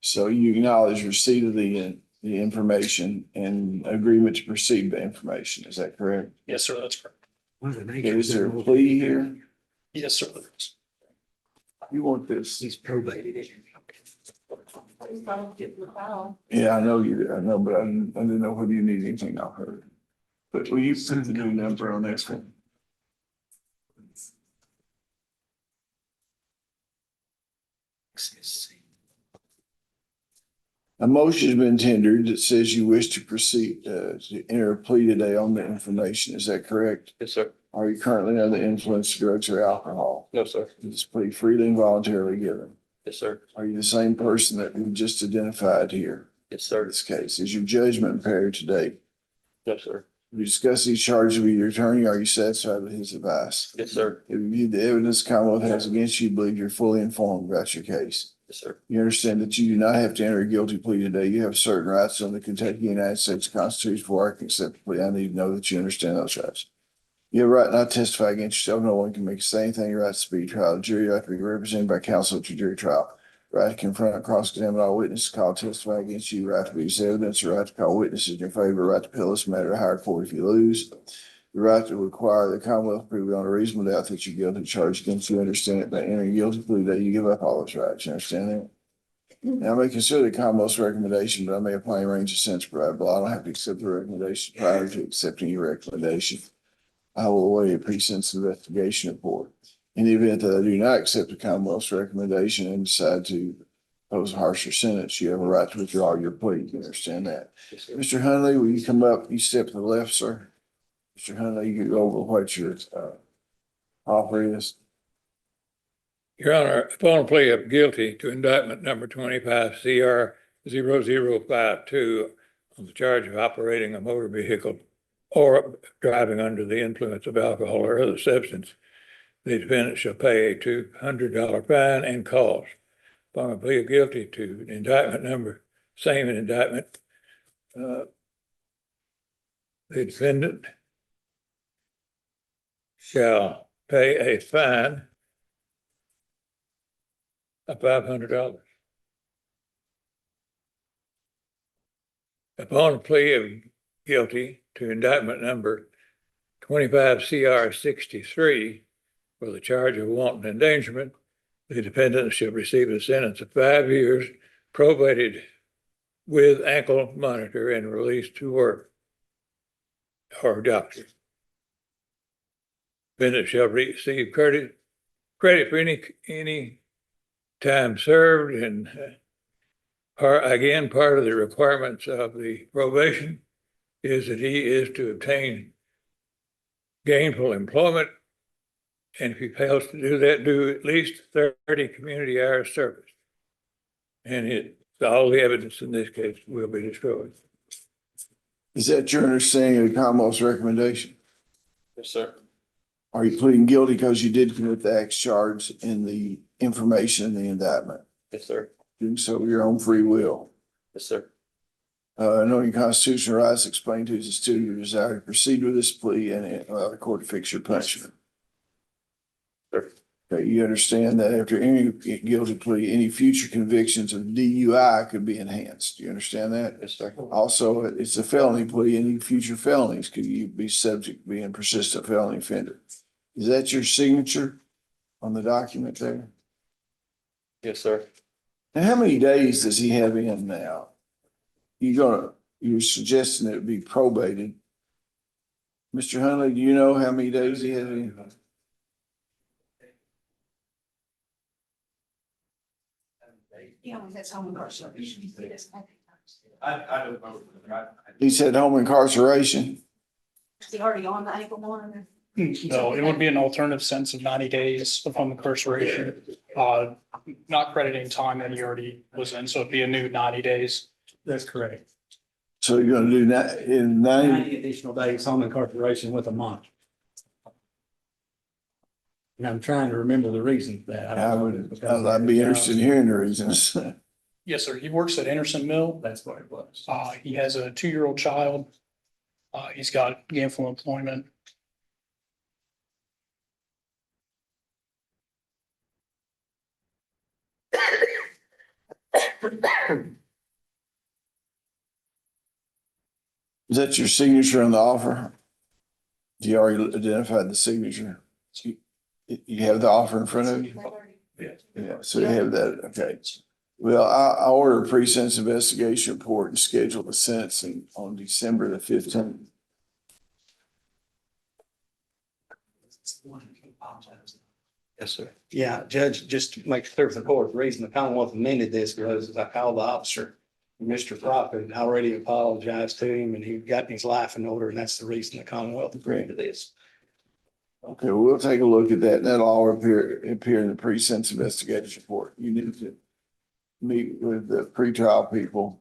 So you acknowledge receipt of the information and agreement to proceed the information. Is that correct? Yes, sir, that's correct. Okay, is there a plea here? Yes, sir. there is. You want this? He's probated it. Yeah, I know you, I know, but I didn't know whether you need anything I've heard. But will you put the new number on this one? A motion has been tendered that says you wish to proceed, to enter a plea today on the information. Is that correct? Yes, sir. Are you currently under the influence of drugs or alcohol? No, sir. Is this plea freely and voluntarily given? Yes, sir. Are you the same person that we just identified here Yes, in sir. this case? Is your judgment impaired today? No, sir. Have you discussed these charges with your attorney? Are you satisfied with his advice? Yes, sir. Have you viewed the evidence Commonwealth has against you, believe you're fully informed about your case? Yes, sir. You understand that you do not have to enter a guilty plea today. You have certain rights under the Kentucky United States Constitution. Before I can accept the plea, I need to know that you understand those rights. You have a right not to testify against yourself. No one can make you say anything. Your right to speedy trial. The jury right to be represented by counsel at your jury trial. Right to confront and cross-examine all witnesses called to testify against you. Right to produce evidence. The right to call witnesses in your favor. Right to appeal this matter to higher court if you lose. The right to require the Commonwealth prove beyond a reasonable doubt that you're guilty of charge against you. Understand it by entering a guilty plea that you give up all those rights. You understand that? Now, I may consider the Commonwealth's recommendation, but I may apply a range of sentence provided below. I don't have to accept the recommendation prior to accepting your recommendation. I will await a pre-sentence investigation report. In the event that I do not accept the Commonwealth's recommendation and decide to impose a harsher sentence, you have a right to withdraw your plea. You understand that? Yes, sir. Mr. Hunley, will you come up? You step to the left, sir. Mr. Hunley, you can go over what your offer is. Your Honor, upon a plea of guilty to indictment number 25 CR 0052 on the charge of operating a motor vehicle or driving under the influence of alcohol or other substance, the defendant shall pay a $200 fine and cost. Upon a plea of guilty to indictment number, same indictment, the defendant shall pay a fine of $500. Upon a plea of guilty to indictment number 25 CR 63, for the charge of wanton endangerment, the defendant shall receive a sentence of 5 years probated with ankle monitor and released to work or doctor. Defendant shall receive credit for any time served, and part of the requirements of the probation is that he is to obtain gainful employment. And if he fails to do that, do at least 30 community hours service. And all the evidence in this case will be destroyed. Is that your understanding of the Commonwealth's recommendation? Yes, sir. Are you pleading guilty because you did commit the acts charged in the information in the indictment? Yes, sir. Doing so of your own free will. Yes, sir. Knowing your constitutional rights, explain to us still your desire to proceed with this plea and allow the court to fix your punishment. Sure. Okay, you understand that after any guilty plea, any future convictions of DUI could be enhanced. Do you understand that? Yes, sir. Also, it's a felony plea. Any future felonies could you be subject to being persistent felony offender. Is that your signature on the document there? Yes, sir. Now, how many days does he have in now? You're suggesting it would be probated. Mr. Hunley, do you know how many days he has in? He only has home incarceration. I don't know. He said home incarceration. Is he already on the ankle monitor? No, it would be an alternative sentence of 90 days of home incarceration, not crediting time that he already was in, so it'd be a new 90 days. That's correct. So you're gonna do that in 90? 90 additional days home incarceration with a month. And I'm trying to remember the reason for that. I'd be interested in hearing the reasons. Yes, sir. He works at Anderson Mill. That's what it was. He has a 2-year-old child. He's got gainful employment. Is that your signature on the offer? Do you already identified the signature? You have the offer in front of you? Yeah, so you have that, okay. Well, I order a pre-sentence investigation report and schedule the sentencing on December the 15th. Yes, sir. Yeah, Judge, just to make clear for the court, the reason the Commonwealth amended this was I called the officer, Mr. Prophet, and I already apologized to him and he got his life in order, and that's the reason the Commonwealth agreed to this. Okay, well, we'll take a look at that. That'll all appear in the pre-sentence investigation report. You need to meet with the pretrial people.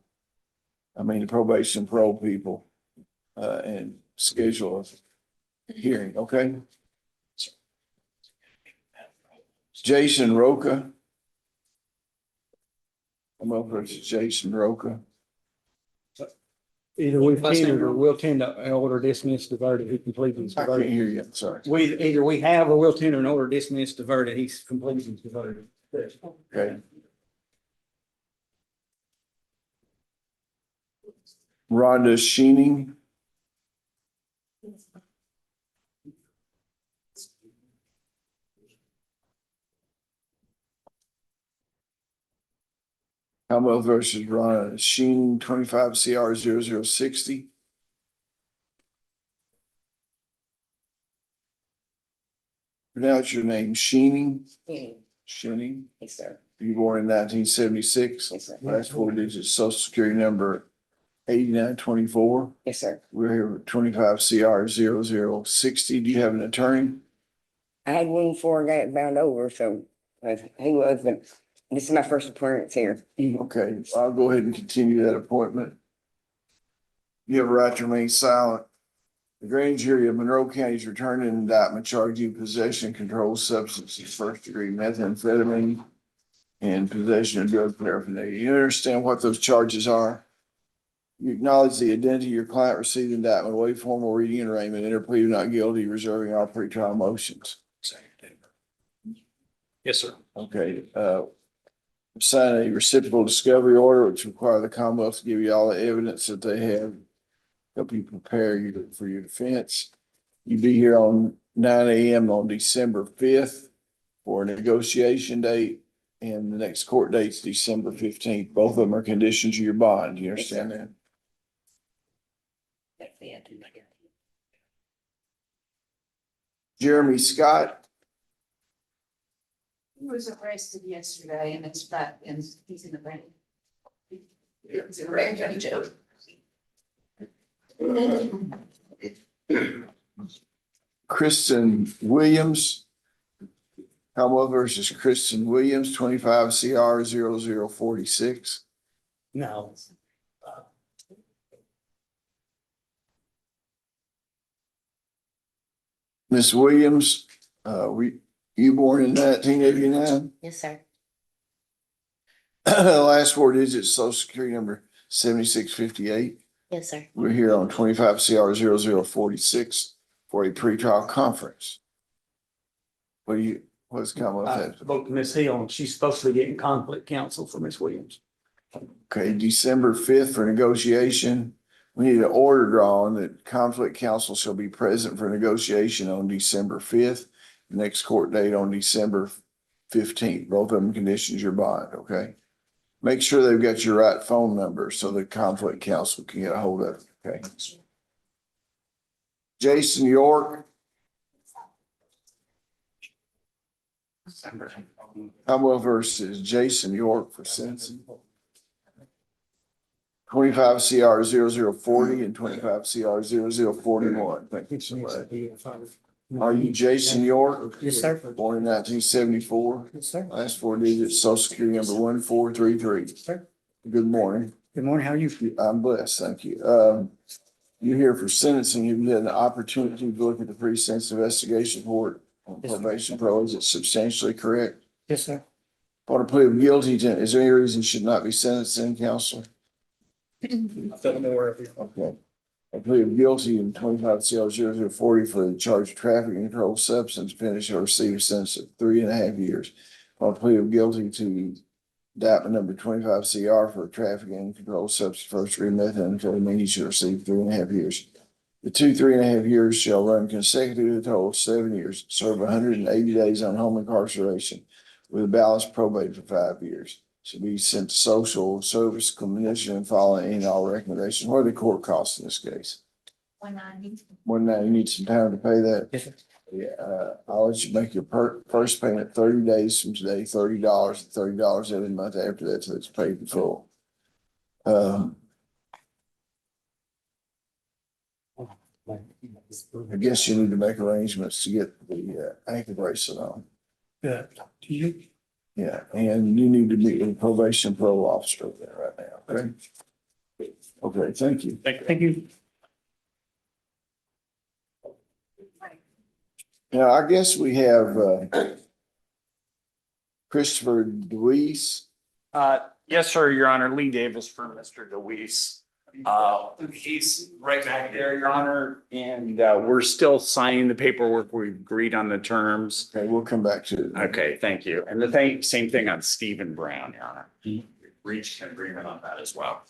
The probation parole people, and schedule a hearing, okay? Jason Roca. I'm over to Jason Roca. Either we've tendered or we'll tend to order dismiss the verdict. He completes the I can't verdict. hear you, sorry. Either we have or we'll tender an order dismiss the verdict. He's completing the verdict. Okay. Rhonda Sheening. Commonwealth versus Rhonda Sheening, 25 CR 0060. Pronounce your name, Sheening. Sheening. Yes, sir. You born in 1976. Yes, sir. Last 4 digits, social security number 8924. Yes, sir. We're here with 25 CR 0060. Do you have an attorney? I had one before I got bound over, so he was, but this is my first appearance here. Okay, I'll go ahead and continue that appointment. You have a right to remain silent. The grand jury of Monroe County's returned an indictment charging you with possession of controlled substances, first degree methamphetamine, and possession of drug paraphernalia. You understand what those charges are? You acknowledge the identity of your client, received the indictment, waive formal reading and arraignment, enter plea not guilty, reserving all pretrial motions. Yes, sir. Okay, sign a reciprocal discovery order, which require the Commonwealth to give you all the evidence that they have, help you prepare you for your defense. You be here on 9 AM on December 5th for a negotiation date. And the next court date's December 15th. Both of them are conditions of your bond. Do you understand that? Jeremy Scott, He was arrested yesterday and it's back and he's in the bank. He's in the bank, Johnny Joe. Kristen Williams. Commonwealth versus Kristen Williams, 25 CR 0046. No. Miss Williams, you born in 1989? Yes, sir. Last four digits, social security number 7658. Yes, sir. We're here on 25 CR 0046 for a pretrial conference. What's Commonwealth I have? spoke to Ms. Hill and she's supposed to be getting conflict counsel for Ms. Williams. Okay, December 5th for negotiation. We need an order drawn that conflict counsel shall be present for negotiation on December 5th. Next court date on December 15th. Both of them conditions your bond, okay? Make sure they've got your right phone number so the conflict counsel can get a hold of it, okay? Jason York. Commonwealth versus Jason York for sentencing. 25 CR 0040 and 25 CR 0041. Thank you so much. Are you Jason York? Yes, sir. Born in 1974. Yes, sir. Last four digits, social security number 1433. Sir. Good morning. Good morning, how are you? I'm blessed, thank you. You're here for sentencing. You've had an opportunity to look at the pre-sentence investigation report on Yes, sir. probation parole. Is it substantially correct? Yes, sir. On a plea of guilty, is there any reason you should not be sentenced in, counselor? Okay. I plead guilty in 25 CL 0040 for the charge of trafficking and controlled substance. Finish or receive a sentence of 3.5 years. I plead of guilty to indictment number 25 CR for trafficking and controlled substance first degree methamphetamine. He should receive 3.5 years. The 3.5 years shall run consecutive to a total of 7 years. Serve 180 days on home incarceration with a balance probated for 5 years. Should be sent to social service commission and following any and all recommendations. What are the court costs in this case? 190. You need some time to pay that? Yes, sir. Yeah, I'll let you make your first payment 30 days from today, $30 and $30 every month after that, so it's paid in full. I guess you need to make arrangements to get the ankle bracelet on. Yeah. Do you? Yeah, and you need to meet with the probation parole officer there right now, okay? Okay, thank you. Thank you. Now, I guess we have Christopher Deweese. Yes, sir, Your Honor. Lee Davis for Mr. DeWeese. He's right back there, Your Honor, and we're still signing the paperwork. We've agreed on the terms. Okay, we'll come back to it. Okay, thank you. And same thing on Stephen Brown, Your Honor. We reached an agreement on that as well.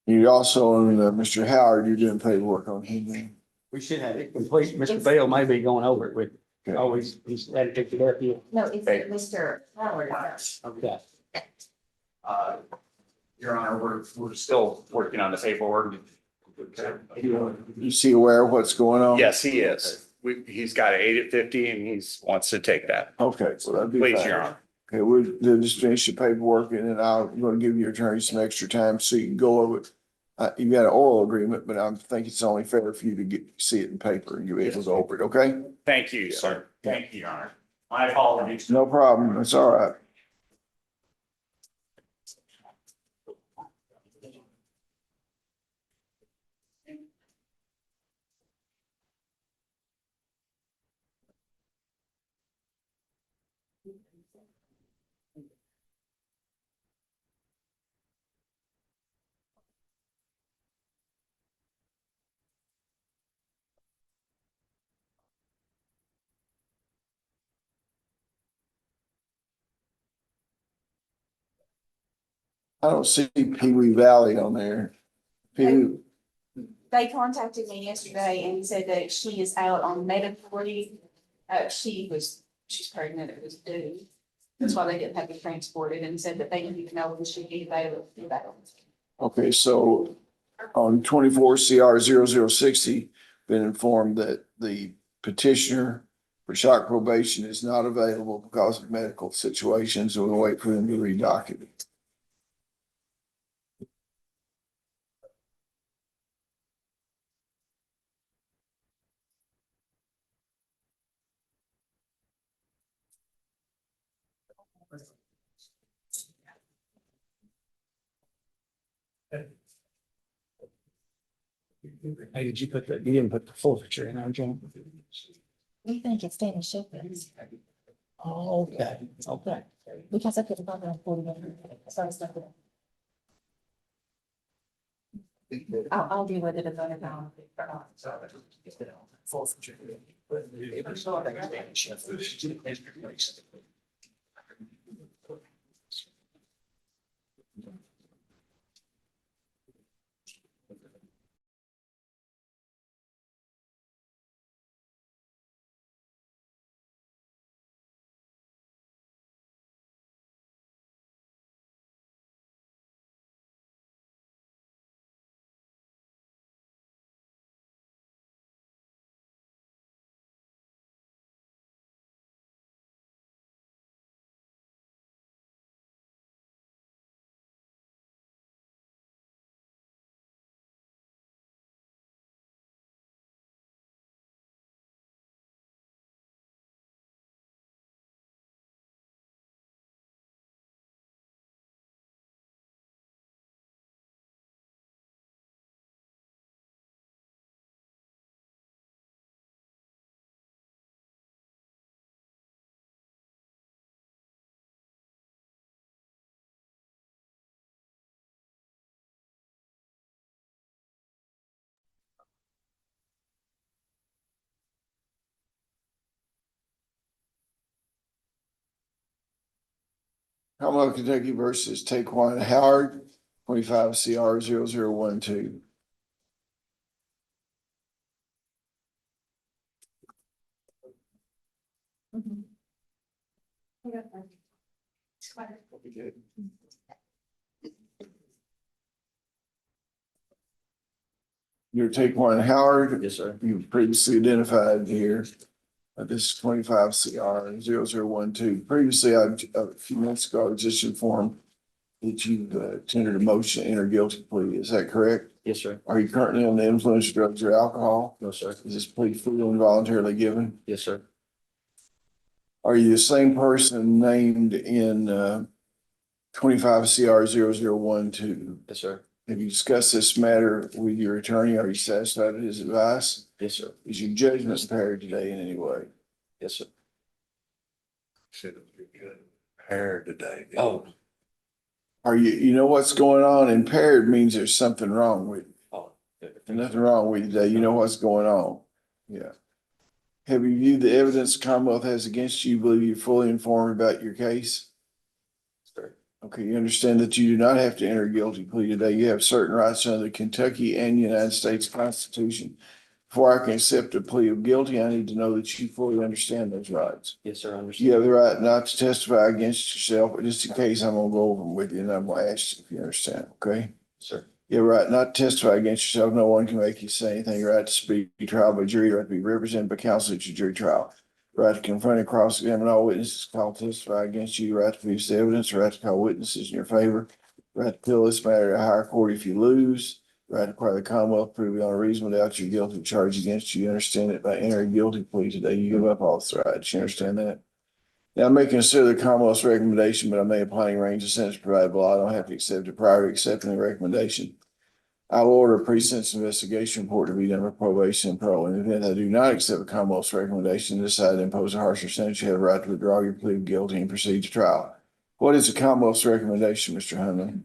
You also, Mr. Howard, you're doing paperwork on him. We should have it complete. Mr. Bale may be going over it with, Okay. always, he's had to pick it up here. No, it's Mr. Howard. Okay. Your Honor, we're still working on the paperwork. Is he aware of what's going on? Yes, he is. He's got an 8 at 50 and wants to take that. Okay, so that'd be Please, fine. Your Honor. Okay, we'll just finish the paperwork and then I'm gonna give your attorney some extra time so you can go over it. You got an oral agreement, but I think it's only fair for you to see it in paper and you'll be able to go over it, okay? Thank you, sir. Thank you, Your Honor. My apologies. No problem, it's all right. I don't see Pee Wee Valley on there. Pee Wee, They contacted me yesterday and said that she is out on medical leave. She's pregnant, it was due. That's why they didn't have to transport it and said that they didn't even know when she'd be available. okay, so on 24 CR 0060, been informed that the petitioner for shock probation is not available because of medical situations, and we'll wait for them to redocument it. Hey, did you put you didn't put the forfeiture in there, John? We think it's staying in Sheffield, Oh, okay, okay. because I could have gone on 40. So it's not. I'll deal with it another time. Commonwealth of Kentucky versus Taquan Howard, 25 CR 0012. You're Taquan Howard. Yes, sir. You previously identified here. This is 25 CR 0012. Previously, a few minutes ago, I was just informed that you tendered a motion to enter guilty plea. Is that correct? Yes, sir. Are you currently on the influence of drugs or alcohol? No, sir. Is this plea freely and voluntarily given? Yes, sir. Are you the same person named in 25 CR 0012? Yes, sir. Have you discussed this matter with your attorney? Are you satisfied with his advice? Yes, sir. Is your judgment impaired today in any way? Yes, sir. Said it was good. Hair today. Oh, Are you know what's going on? Impaired means there's something wrong with you. oh. There's nothing wrong with you today. You know what's going on. Yeah. Have you viewed the evidence the Commonwealth has against you? Believe you're fully informed about your case? Sir. Okay, you understand that you do not have to enter a guilty plea today. You have certain rights under the Kentucky and United States Constitution. Before I can accept a plea of guilty, I need to know that you fully understand those rights. Yes, sir. I You understand. have the right not to testify against yourself, but just in case, I'm gonna go over them with you and I'm gonna ask you if you understand, okay? Sir. You have a right not to testify against yourself. No one can make you say anything. Your right to speak, be trial by jury, your right to be represented by counsel at your jury trial. Right to confront and cross-examine all witnesses called to testify against you, right to produce evidence, right to call witnesses in your favor, right to appeal this matter to a higher court if you lose, right to require the Commonwealth to prove beyond a reasonable doubt you're guilty of charge against you. You understand that by entering a guilty plea today, you give up all those rights. You understand that? Now, I may consider the Commonwealth's recommendation, but I may apply any range of sentence provided below. I don't have to accept it prior to accepting the recommendation. I will order a pre-sentence investigation report to be done with probation and parole. In the event I do not accept the Commonwealth's recommendation and decide to impose a harsher sentence, you have a right to withdraw your plea of guilty and proceed to trial. What is the Commonwealth's recommendation, Mr. Hunley?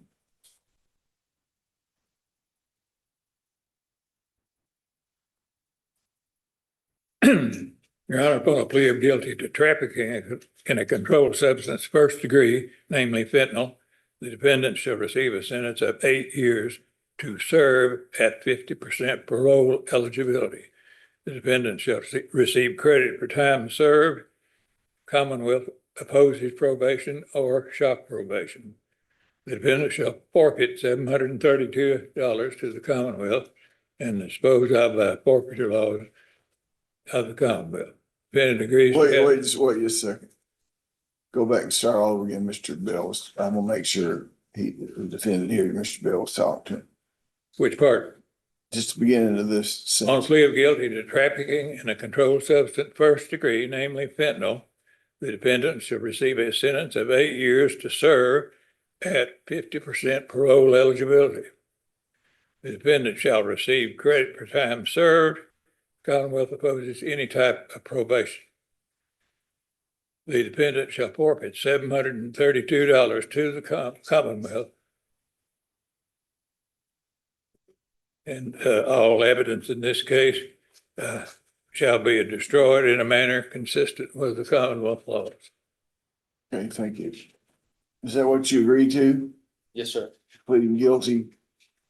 Your Honor, upon a plea of guilty to trafficking in a controlled substance first degree, namely fentanyl, The defendant shall receive a sentence of 8 years to serve at 50% parole eligibility. The defendant shall receive credit for time served. Commonwealth opposes probation or shock probation. The defendant shall forfeit $732 to the Commonwealth and dispose of by forfeiture laws of the Commonwealth. Defendant agrees. Wait just a second. Go back and start all over again, Mr. Bells. I'm gonna make sure the defendant here, Mr. Bells, talk to him. Which part? Just the beginning of this On sentence. plea of guilty to trafficking in a controlled substance first degree, namely fentanyl, the defendant shall receive a sentence of 8 years to serve at 50% parole eligibility. The defendant shall receive credit for time served. Commonwealth opposes any type of probation. The defendant shall forfeit $732 to the Commonwealth. And all evidence in this case shall be destroyed in a manner consistent with the Commonwealth laws. Okay, thank you. Is that what you agreed to? Yes, sir. Pleading guilty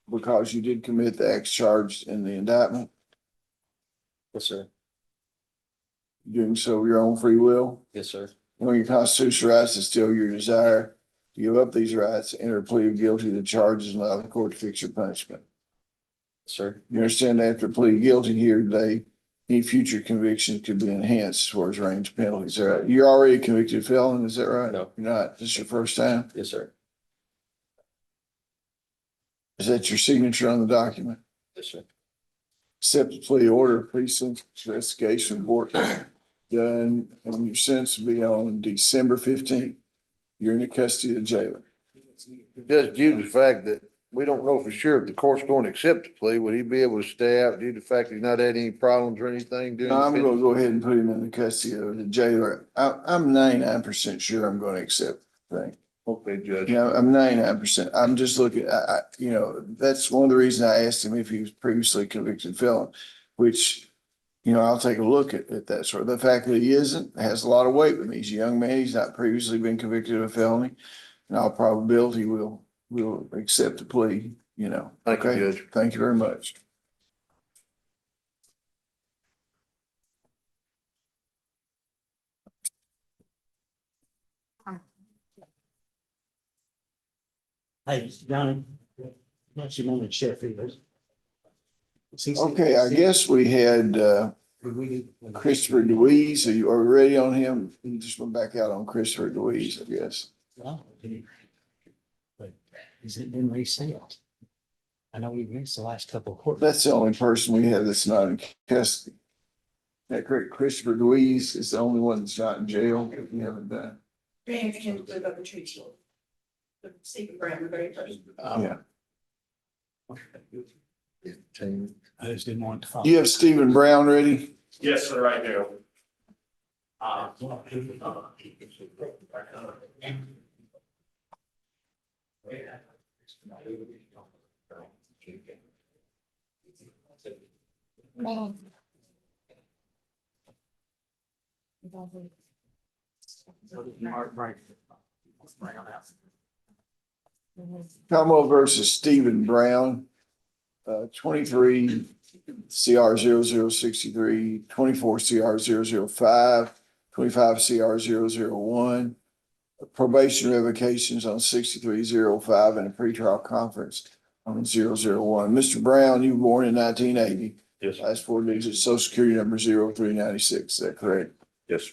because you did commit the acts charged in the indictment? Yes, sir. Doing so of your own free will? Yes, sir. Knowing your constitutional rights is still your desire to give up these rights, enter a plea of guilty to charges and allow the court to fix your punishment. Sir. You understand that after pleading guilty here today, any future convictions could be enhanced as far as range of penalties. Is that right? You're already a convicted felon, is that right? No. You're not. This is your first time? Yes, sir. Is that your signature on the document? Yes, sir. Accept the plea order, police investigation report done, and your sentence will be on December 15th. You're in the custody of the jailer. Just due to the fact that we don't know for sure if the court's going to accept the plea, would he be able to stay out due to the fact he's not had any problems or anything doing? No, I'm gonna go ahead and put him in the custody of the jailer. I'm 99% sure I'm gonna accept the thing. Okay, Judge. Yeah, I'm 99%. I'm just looking, that's one of the reasons I asked him if he was previously convicted felon, which, I'll take a look at that sort of, the fact that he isn't, has a lot of weight with me. He's a young man. He's not previously been convicted of a felony. In all probability, we'll accept the plea, Thank you, Okay? Judge. Thank you very much. Hey, Johnny, what's your name in Sheffield? Okay, I guess we had, Christopher DeWeese. Are we ready on him? He just went back out on Christopher DeWeese, I guess. But has it been reset? I know we've missed the last couple of court. That's the only person we have that's not in custody. That correct? Christopher DeWeese is the only one that's not in jail. We haven't done. Stephen Brown, the very first. Yeah. I just didn't want to follow. Do you have Stephen Brown ready? Yes, sir, I do. Commonwealth versus Stephen Brown, 23 CR 0063, 24 CR 005, 25 CR 001. Probation revocations on 6305 and a pretrial conference on 001. Mr. Brown, you were born in 1980. Yes, Last four digits, social security number 0396. Is that correct? yes.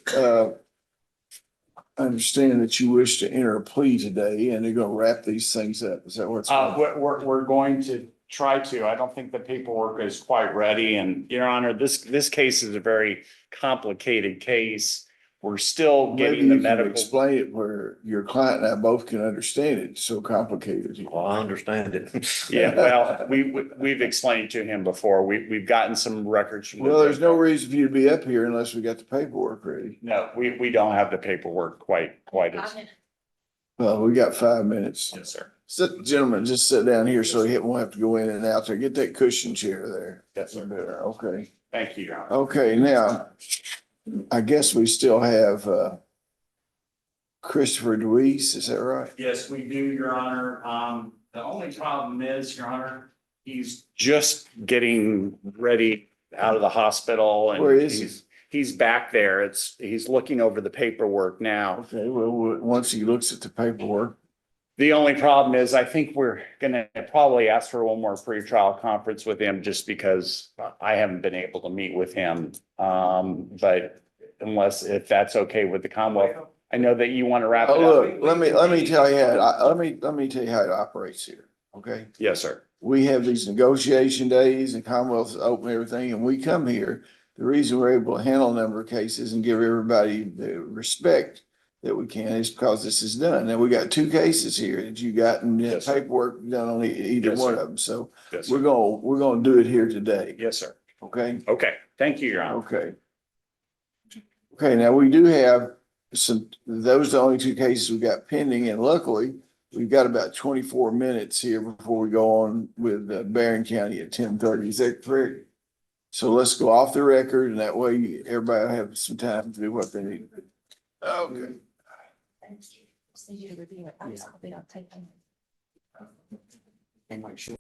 I understand that you wish to enter a plea today and they're going to wrap these things up. Is that what's? We're going to try to. I don't think the paperwork is quite ready. And Your Honor, this case is a very complicated case. We're still Maybe getting the you can medical. explain it where your client and I both can understand it. It's so complicated. Well, I understand it. Yeah, well, we've explained to him before. We've gotten some records. From the- Well, there's no reason for you to be up here unless we got the paperwork ready. No, we don't have the paperwork quite as. Well, we got 5 minutes. Yes, sir. Sit, gentlemen, just sit down here so he won't have to go in and out there. Get that cushion chair there. Yes, sir. There, okay. Thank you, Your Honor. Okay, now, I guess we still have, Christopher Deweese, is that right? Yes, we do, Your Honor. The only problem is, Your Honor, he's just getting ready out of the hospital and Where is he? he's back there. He's looking over the paperwork now. Okay, well, once he looks at the paperwork, The only problem is I think we're gonna probably ask for one more pretrial conference with him just because I haven't been able to meet with him. But if that's okay with the Commonwealth, I know that you want to wrap it oh, up. look, let me tell you how, let me tell you how it operates here, okay? Yes, sir. We have these negotiation days and Commonwealth's open everything, and we come here. The reason we're able to handle a number of cases and give everybody the respect that we can is because this is done. Now, we got two cases here that you got and Yes, sir. paperwork done on either Yes, one sir. of them. So Yes, we're sir. gonna do it here today, Yes, sir. okay? Okay. Thank you, Your Honor. Okay. Okay, now we do have those are the only two cases we got pending, and luckily, we've got about 24 minutes here before we go on with Barron County at 10:30. Is that correct? So let's go off the record, and that way everybody will have some time to do what they need to do. Okay. So you to review it. I'll just copy it, I'll take them. And make sure.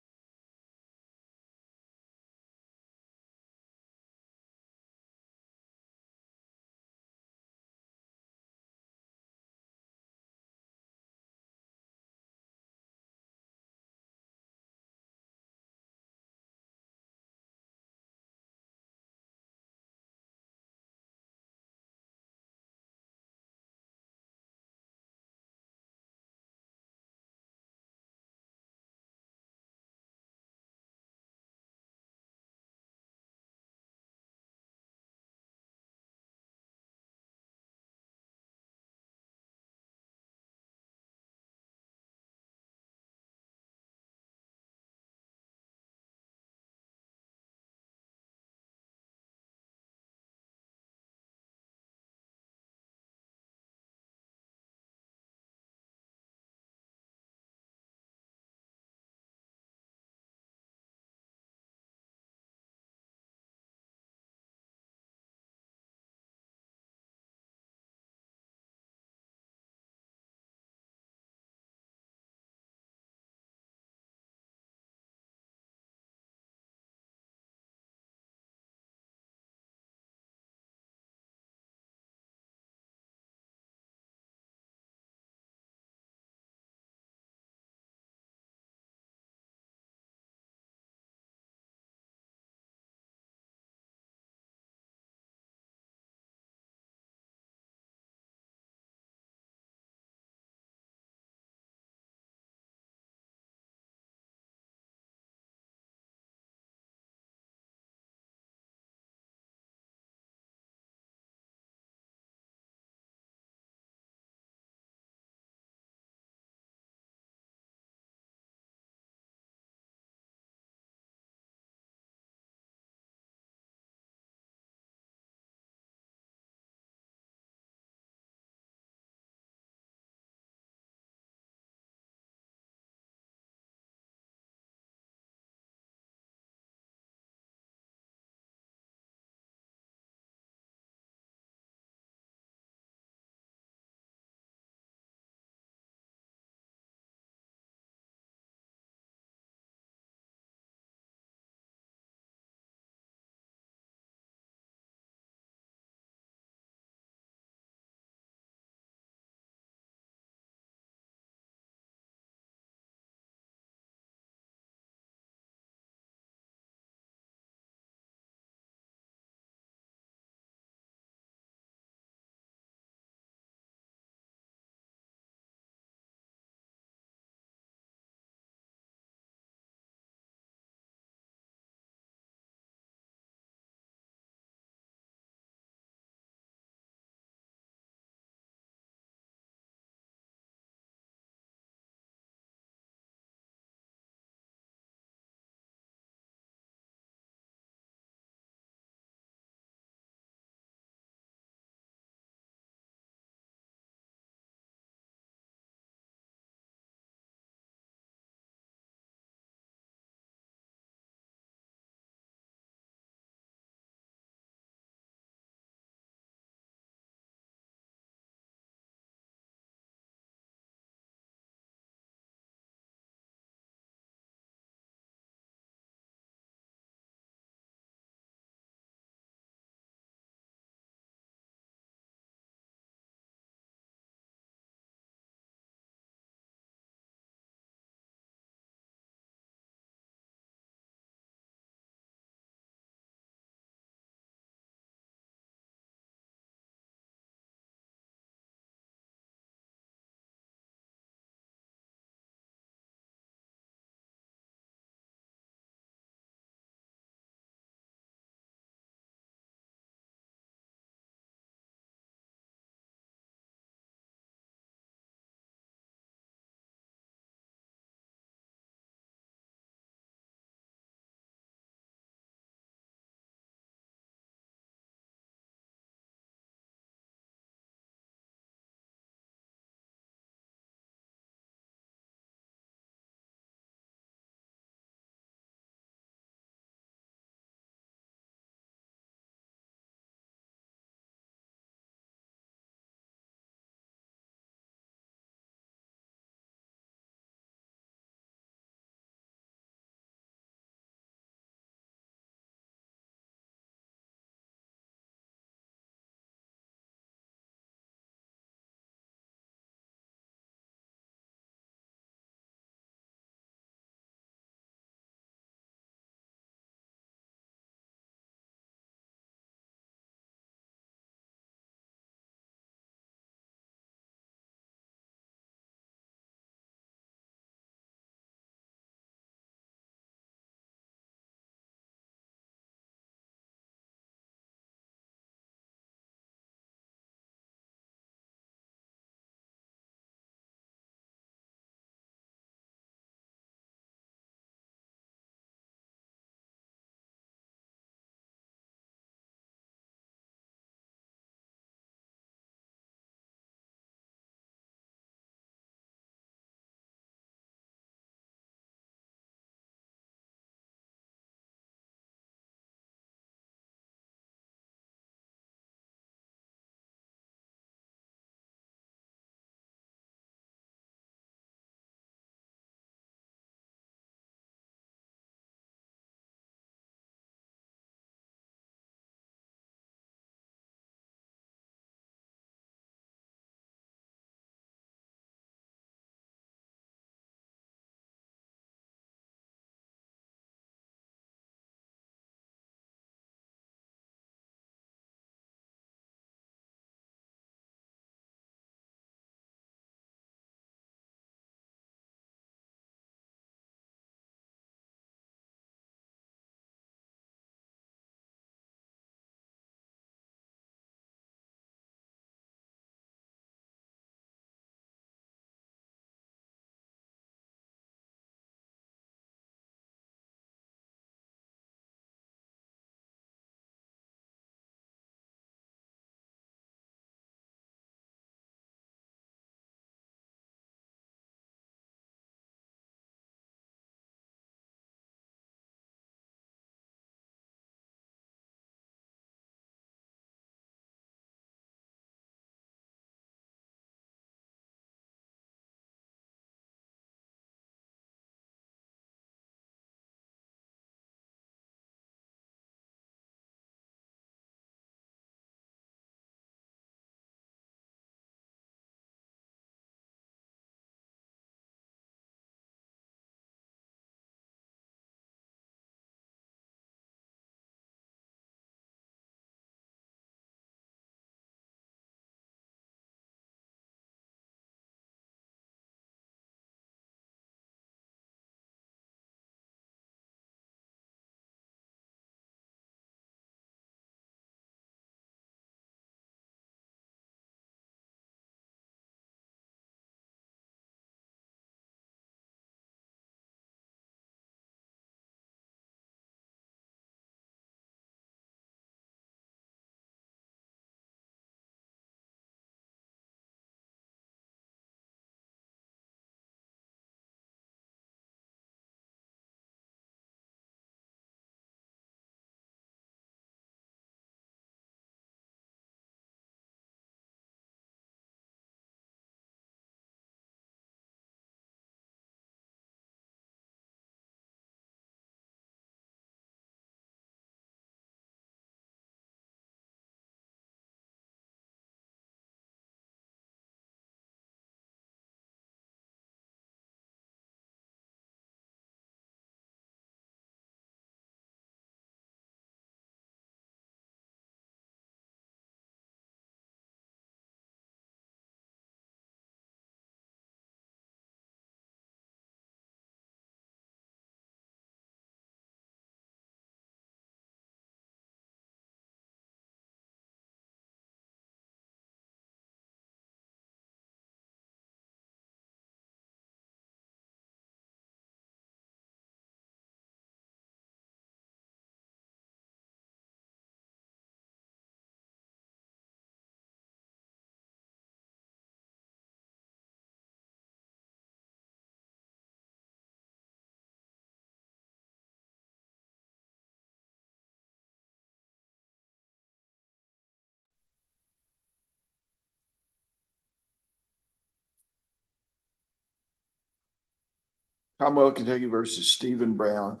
Commonwealth of Kentucky versus Stephen Brown,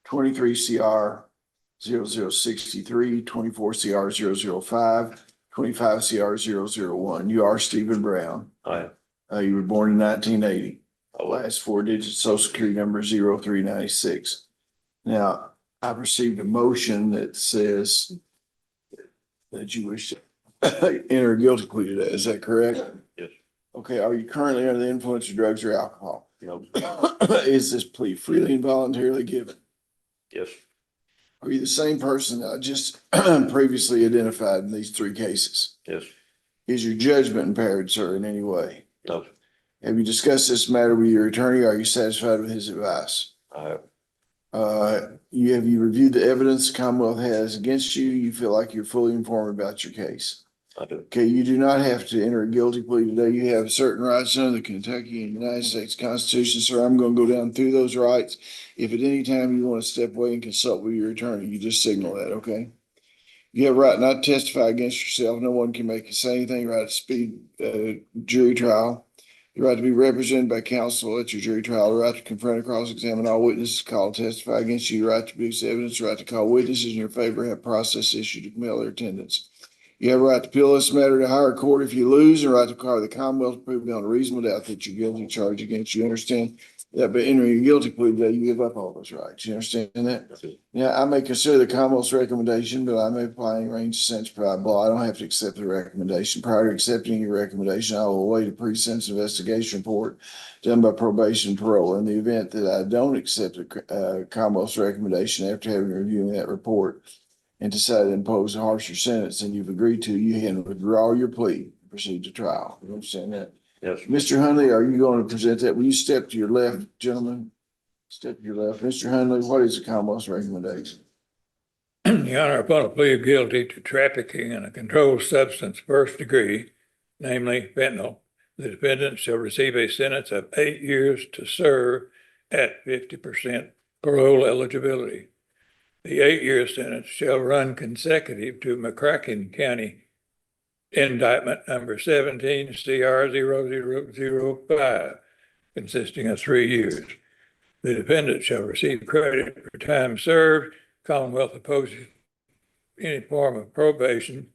23 CR 0063, 24 CR 005, 25 CR 001. You are Stephen Brown. I, You were born in 1980. Last four digits, social security number 0396. Now, I've received a motion that says that you wish to enter a guilty plea today. Is that correct? Yes. Okay, are you currently under the influence of drugs or alcohol? no, Is this plea freely and voluntarily given? yes, Are you the same person I just previously identified in these three cases? yes, Is your judgment impaired, sir, in any way? no, Have you discussed this matter with your attorney? Are you satisfied with his advice? I, Have you reviewed the evidence the Commonwealth has against you? You feel like you're fully informed about your case? I do. Okay, you do not have to enter a guilty plea today. You have certain rights under the Kentucky and United States Constitution, sir. I'm going to go down through those rights. If at any time you want to step away and consult with your attorney, you just signal that, okay? You have a right not to testify against yourself. No one can make you say anything. Right to speed jury trial. The right to be represented by counsel at your jury trial. The right to confront and cross-examine all witnesses called to testify against you. The right to produce evidence. The right to call witnesses in your favor. Have process issued to compel their attendance. You have a right to appeal this matter to higher court if you lose, and a right to require the Commonwealth to prove beyond a reasonable doubt that you're guilty of charge against you. Understand that by entering a guilty plea today, you give up all those rights. You understand that? Yeah, I may consider the Commonwealth's recommendation, but I may apply any range of sentence provided below. I don't have to accept the recommendation. Prior to accepting your recommendation, I will await a pre-sentence investigation report done by probation and parole. In the event that I don't accept the Commonwealth's recommendation after having reviewed that report and decide to impose a harsher sentence than you've agreed to, you can withdraw your plea and proceed to trial. You understand that? Yes, Mr. Hunley, are you going to present that? Will you step to your left, gentlemen? Step to your left. Mr. Hunley, what is the Commonwealth's recommendation? Your Honor, upon a plea of guilty to trafficking in a controlled substance first degree, namely fentanyl, the defendant shall receive a sentence of 8 years to serve at 50% parole eligibility. The 8-year sentence shall run consecutive to McCracken County indictment number 17 CR 0005, consisting of 3 years. The defendant shall receive credit for time served. Commonwealth opposes any form of probation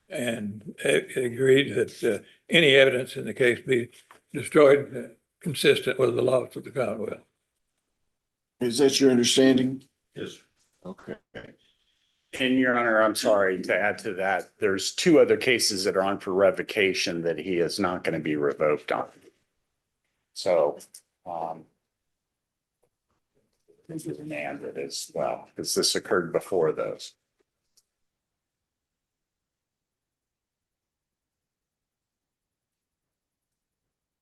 and agreed that any evidence in the case be destroyed consistent with the laws of the Commonwealth. Is that your understanding? yes, Okay. And Your Honor, I'm sorry to add to that. There's 2 other cases that are on for revocation that he is not going to be revoked on. So, this is demanded as well, because this occurred before those.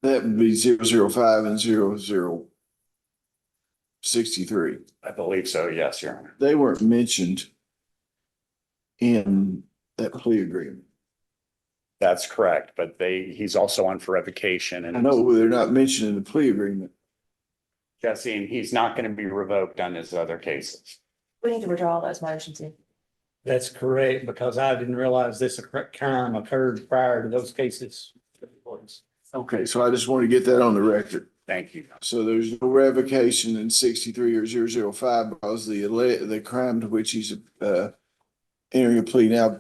That would be 005 and 0063. I believe so, yes, Your Honor. They weren't mentioned in that plea agreement. That's correct, but he's also on for revocation I and know they're not mentioned in the plea agreement. Jesse, and he's not going to be revoked on his other cases. We need to withdraw those motions in. That's correct, because I didn't realize this crime occurred prior to those cases. Okay, so I just want to get that on the record. Thank you. So there's no revocation in 63 or 005 because the crime to which he's entering a plea now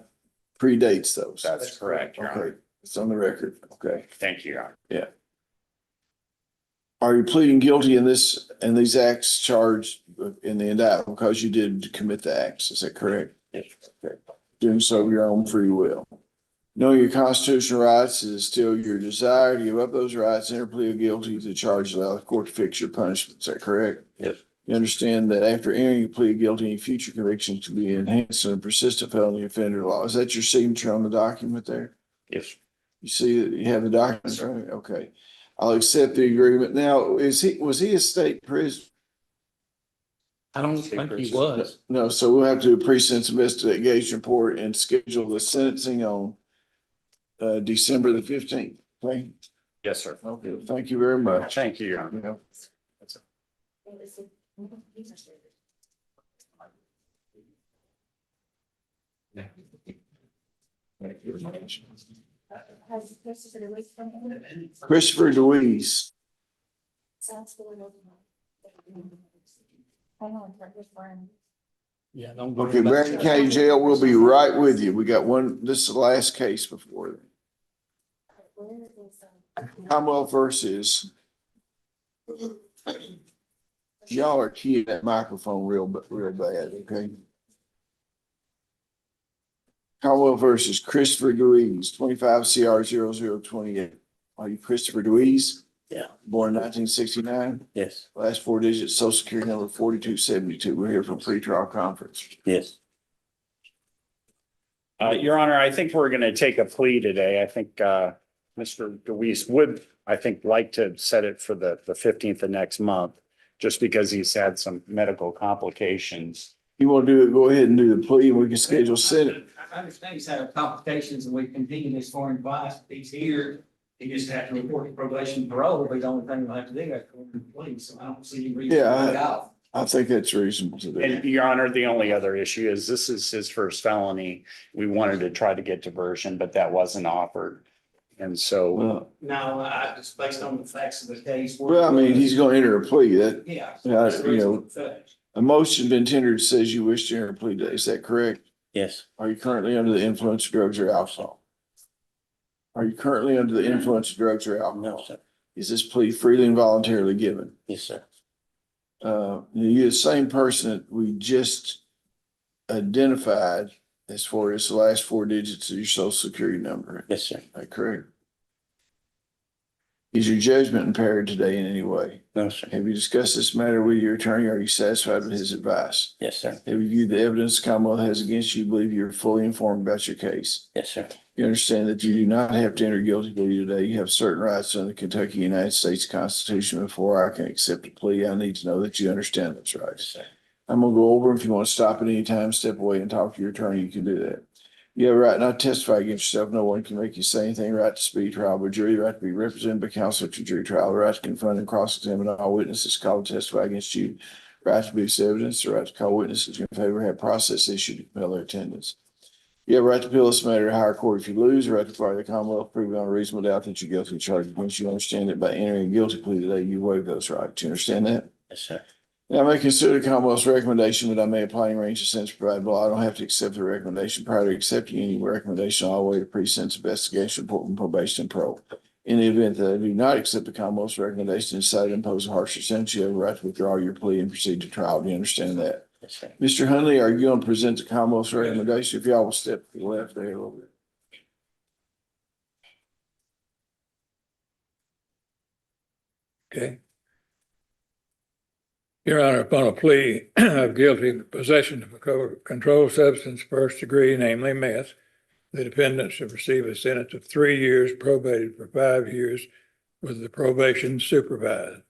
predates those. That's correct, Your Honor. Okay, it's on the record. Okay. Thank you, Your Honor. Yeah. Are you pleading guilty in these acts charged in the indictment because you did commit the acts? Is that correct? yes, Okay. Doing so of your own free will. Knowing your constitutional rights is still your desire to give up those rights, enter plea of guilty to charge allow the court to fix your punishment. Is that correct? yes, You understand that after entering a plea of guilty, any future convictions can be enhanced in a persistent felony offender law. Is that your signature on the document there? yes, You see that you have the document, right? Okay. I'll accept the agreement. Now, was he a state prisoner? I don't think he was. No, so we'll have to do a pre-sentence investigation report and schedule the sentencing on December the 15th. Okay. Yes, sir. Okay. Thank you very much. Thank you, Your Honor. Yeah. Has Christopher Lewis come in? Christopher DeWeese. Sounds good. Hang on, for his friend. Yeah, don't go. Okay, Marion County Jail, we'll be right with you. We got one, this is the last case before then. Commonwealth versus. Y'all are keying that microphone real bad, okay? Commonwealth versus Christopher Deweese, 25 CR 0028. Are you Christopher Deweese? Yeah. Born 1969, Yes, last four digits, social security number 4272. We're here from pretrial conference. yes. Your Honor, I think we're gonna take a plea today. I think, Mr. Deweese would, I think, like to set it for the 15th of next month, just because he's had some medical complications. You want to do it, go ahead and do the plea and we can schedule Senate. I understand he's had complications and we continue this foreign advice. He's here. He just had to report to probation and parole, but the only thing we'll have to do after the police. So I don't see any reason to Yeah, back off. I think that's reasonable to And do. Your Honor, the only other issue is this is his first felony. We wanted to try to get diversion, but that wasn't offered. And so, Well, No, just based on the facts of the case. well, I mean, he's going to enter a plea that Yeah. Yeah, that's the you know, reason for that. a motion been tendered says you wish to enter a plea today. Is that correct? Yes, Are you currently under the influence of drugs or alcohol? Are you currently under the influence of drugs or no, alcohol? sir. Is this plea freely and voluntarily given? Yes, sir. You're the same person that we just identified as far as the last four digits of your social security number. Yes, sir. Is that correct? Is your judgment impaired today in any way? No, sir. Have you discussed this matter with your attorney? Are you satisfied with his advice? Yes, sir. Have you viewed the evidence the Commonwealth has against you? Believe you're fully informed about your case? Yes, sir. You understand that you do not have to enter guilty plea today. You have certain rights under the Kentucky United States Constitution. Before I can accept a plea, I need to know that you understand those Yes, rights. sir. I'm gonna go over. If you want to stop at any time, step away and talk to your attorney, you can do that. You have a right not to testify against yourself. No one can make you say anything. Right to speedy trial by jury, right to be represented by counsel at your jury trial, right to confront and cross-examine all witnesses called to testify against you, right to produce evidence, the right to call witnesses in favor, have process issued to compel their attendance. You have a right to appeal this matter to higher court if you lose, a right to require the Commonwealth prove beyond a reasonable doubt that you're guilty of charges against you. Understand that by entering a guilty plea today, you waive those rights. You understand that? Yes, sir. Now, I may consider the Commonwealth's recommendation, but I may apply any range of sentence provided below. I don't have to accept the recommendation. Prior to accepting any recommendation, I'll wait a pre-sentence investigation report from probation and parole. In the event that I do not accept the Commonwealth's recommendation and decide to impose a harsher sentence, you have a right to withdraw your plea and proceed to trial. Do you understand that? Yes, sir. Mr. Hunley, are you going to present the Commonwealth's recommendation? If y'all will step to the left there a little bit. Okay. Your Honor, upon a plea of guilty of possession of a controlled substance, first degree, namely meth, the defendant should receive a sentence of 3 years, probated for 5 years, with the probation supervised.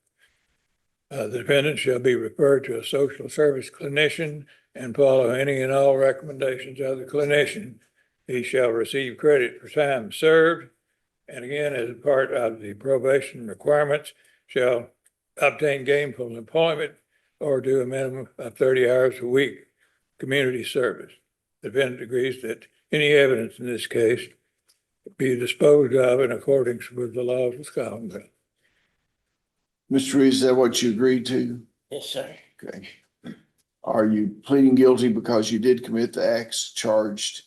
The defendant shall be referred to a social service clinician and follow any and all recommendations of the clinician. He shall receive credit for time served, and again, as a part of the probation requirements, shall obtain gainful employment or do a minimum of 30 hours a week community service. The defendant agrees that any evidence in this case be disposed of in accordance with the laws of the Commonwealth. Mr. Reed, is that what you agreed to? Yes, sir. Okay. Are you pleading guilty because you did commit the acts charged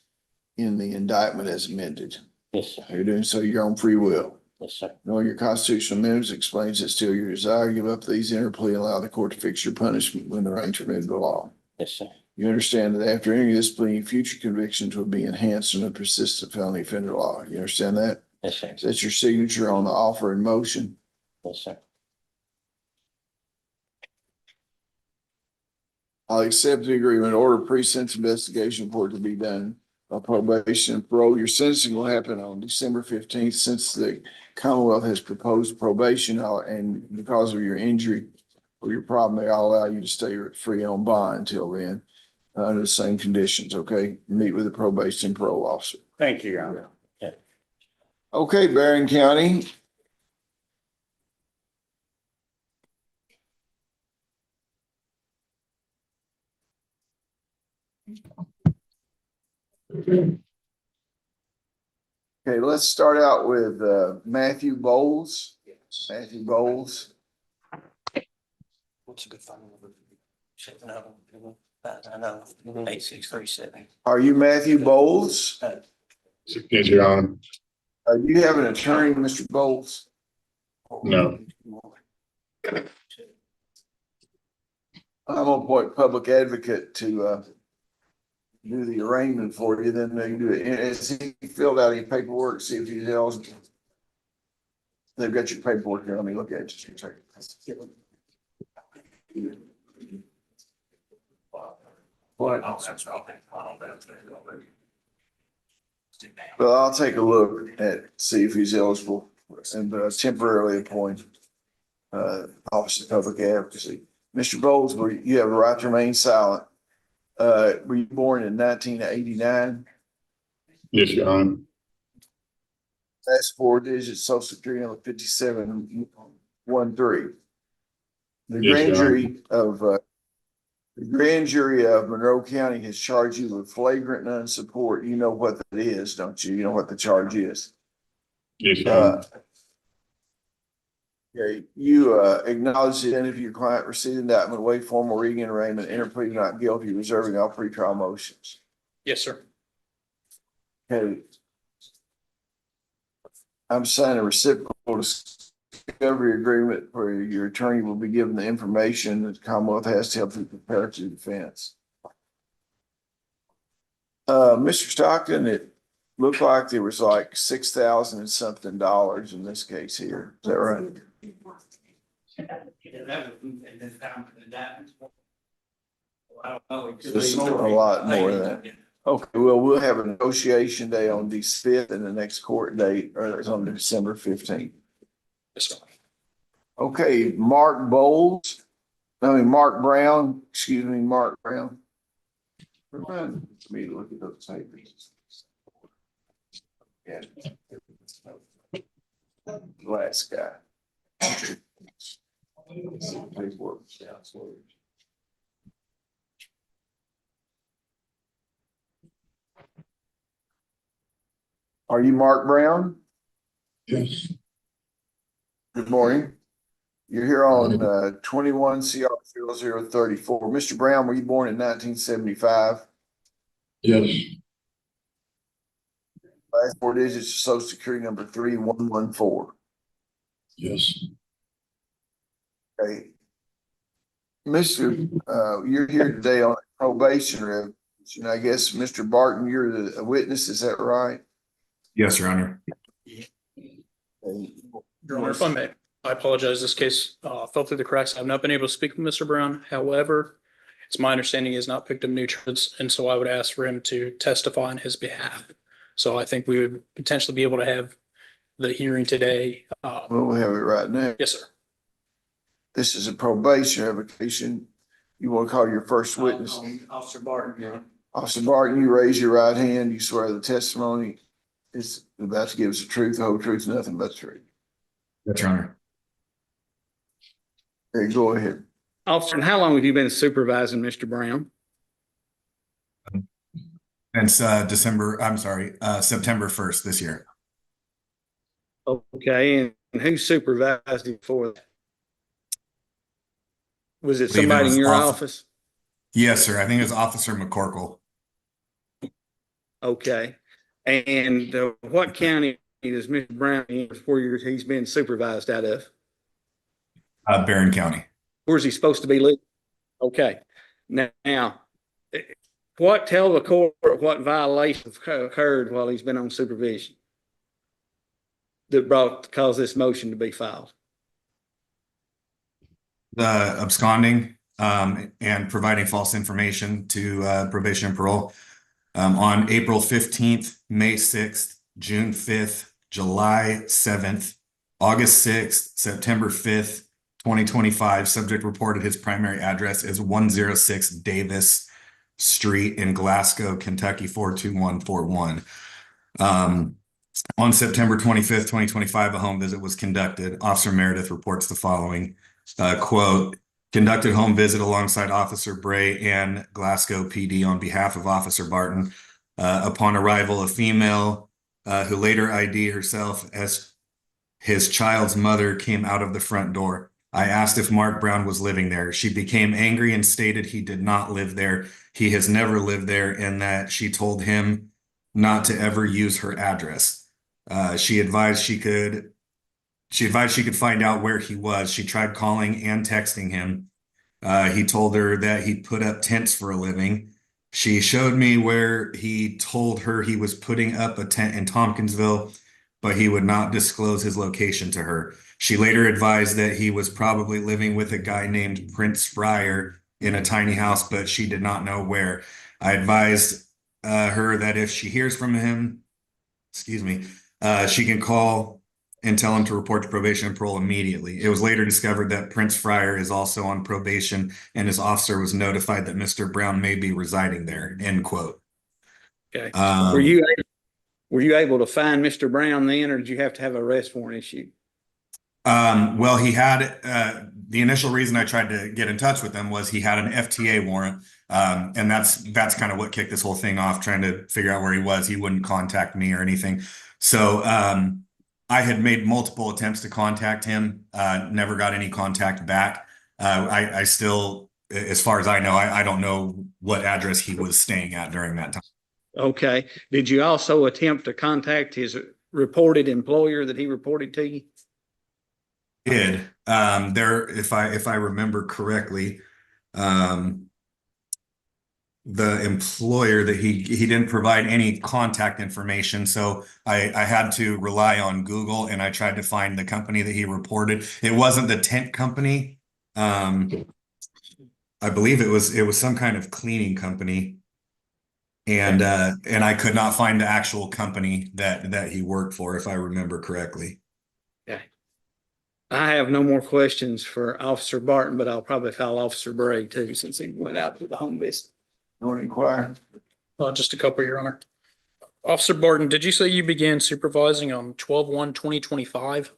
in the indictment as amended? Yes, sir. You're doing so your own free will. Yes, sir. Knowing your constitutional amendments explains that still your desire to give up these enter plea and allow the court to fix your punishment when the range permitted by law. Yes, sir. You understand that after entering this plea, future convictions will be enhanced in a persistent felony offender law. You understand that? Yes, sir. Is that your signature on the offer in motion? Yes, sir. I'll accept the agreement. Order pre-sentence investigation report to be done by probation and parole. Your sentencing will happen on December 15th. Since the Commonwealth has proposed probation and because of your injury or your problem, I'll allow you to stay free on bond until then, under the same conditions, okay? Meet with the probation and parole officer. thank you, Your Honor. Okay, Barron County. Okay, let's start out with Matthew Bowles. Matthew Bowles. What's a good phone number? I know, 8637. Are you Matthew Bowles? Yes, Your Honor. Do you have an attorney, Mr. Bowles? No. I'm gonna appoint public advocate to do the arraignment for you, then they do it. Has he filled out any paperwork, see if he's eligible? They've got your paperwork here. Let me look at it. Just a second. What? Well, I'll take a look at, see if he's eligible and temporarily appoint Office of Public Advocacy. Mr. Bowles, you have a right to remain silent. Were you born in 1989? Yes, Your Honor. Last four digits, social security number 5713. The Yes, grand Your Honor. jury of the grand jury of Monroe County has charged you with flagrant non-support. You know what that is, don't you? You know what the charge is. Yes, Your Honor. Okay, you acknowledge the identity of your client, receive the indictment, waive formal reading and arraignment, enter plea not guilty, reserving all pretrial motions. Yes, sir. Okay. I'm signing a reciprocal discovery agreement where your attorney will be given the information that the Commonwealth has to help you prepare to defense. Mr. Stockton, it looked like there was like $6,000 and something in this case here. Is that right? I don't know. It could There's be a more. lot more than that. Okay, well, we'll have a negotiation day on December 5th and the next court date is on December 15th. Yes, sir. Okay, Mark Brown, excuse me, Mark Brown. Remind me to look at those papers. Yeah. Last guy. Paperwork. Are you Mark Brown? Yes. Good morning. You're here on 21 CR 0034. Mr. Brown, were you born in 1975? Yes. Last four digits of social security number 3114. Yes. Okay. Mr. You're here today on probation revocation. I guess, Mr. Barton, you're the witness, is that right? Yes, Your Honor. Okay. Your Honor, if I may, I apologize. This case fell through the cracks. I've not been able to speak with Mr. Brown. However, it's my understanding he has not picked up new charges, and so I would ask for him to testify on his behalf. So I think we would potentially be able to have the hearing today. Well, we'll have it right now. Yes, sir. This is a probation revocation. You want to call your first witness? Officer Barton, yeah. Officer Barton, you raise your right hand. You swear the testimony is about to give us the truth, the whole truth, nothing but the truth. Yes, Your Honor. Okay, go ahead. Officer, and how long have you been supervising Mr. Brown? Since September 1st this year. Okay, and who supervised you for that? Was it Believe it somebody was in your off- office? Yes, sir. I think it was Officer McCorkle. Okay, and what county does Mr. Brown in for 4 years he's been supervised out of? Barron County. Where's he supposed to be living? Okay, now, tell the court what violations occurred while he's been on supervision that caused this motion to be filed? The absconding and providing false information to probation and parole on April 15th, May 6th, June 5th, July 7th, August 6th, September 5th, 2025. Subject reported his primary address is 106 Davis Street in Glasgow, Kentucky, 42141. On September 25th, 2025, a home visit was conducted. Officer Meredith reports the following, quote, conducted home visit alongside Officer Bray and Glasgow PD on behalf of Officer Barton. Upon arrival, a female who later ID herself as his child's mother came out of the front door. I asked if Mark Brown was living there. She became angry and stated he did not live there. He has never lived there, and that she told him not to ever use her address. She advised she could find out where he was. She tried calling and texting him. He told her that he put up tents for a living. She showed me where he told her he was putting up a tent in Tompkinsville, but he would not disclose his location to her. She later advised that he was probably living with a guy named Prince Fryer in a tiny house, but she did not know where. I advised her that if she hears from him, she can call and tell him to report to probation and parole immediately. It was later discovered that Prince Fryer is also on probation, and his officer was notified that Mr. Brown may be residing there, end quote. Okay. Um, Were you able to find Mr. Brown then, or did you have to have an arrest warrant issued? Well, he had the initial reason I tried to get in touch with him was he had an FTA warrant. And that's kind of what kicked this whole thing off, trying to figure out where he was. He wouldn't contact me or anything. So I had made multiple attempts to contact him, never got any contact back. I still, as far as I know, I don't know what address he was staying at during that time. Okay. Did you also attempt to contact his reported employer that he reported to you? Did if I remember correctly, the employer that he didn't provide any contact information, so I had to rely on Google, and I tried to find the company that he reported. It wasn't the tent company. I believe it was some kind of cleaning company, and I could not find the actual company that he worked for, if I remember correctly. Okay. I have no more questions for Officer Barton, but I'll probably call Officer Bray too, since he went out to the home visit. Don't inquire. Just a couple, Your Honor. Officer Barton, did you say you began supervising on 12/1/2025?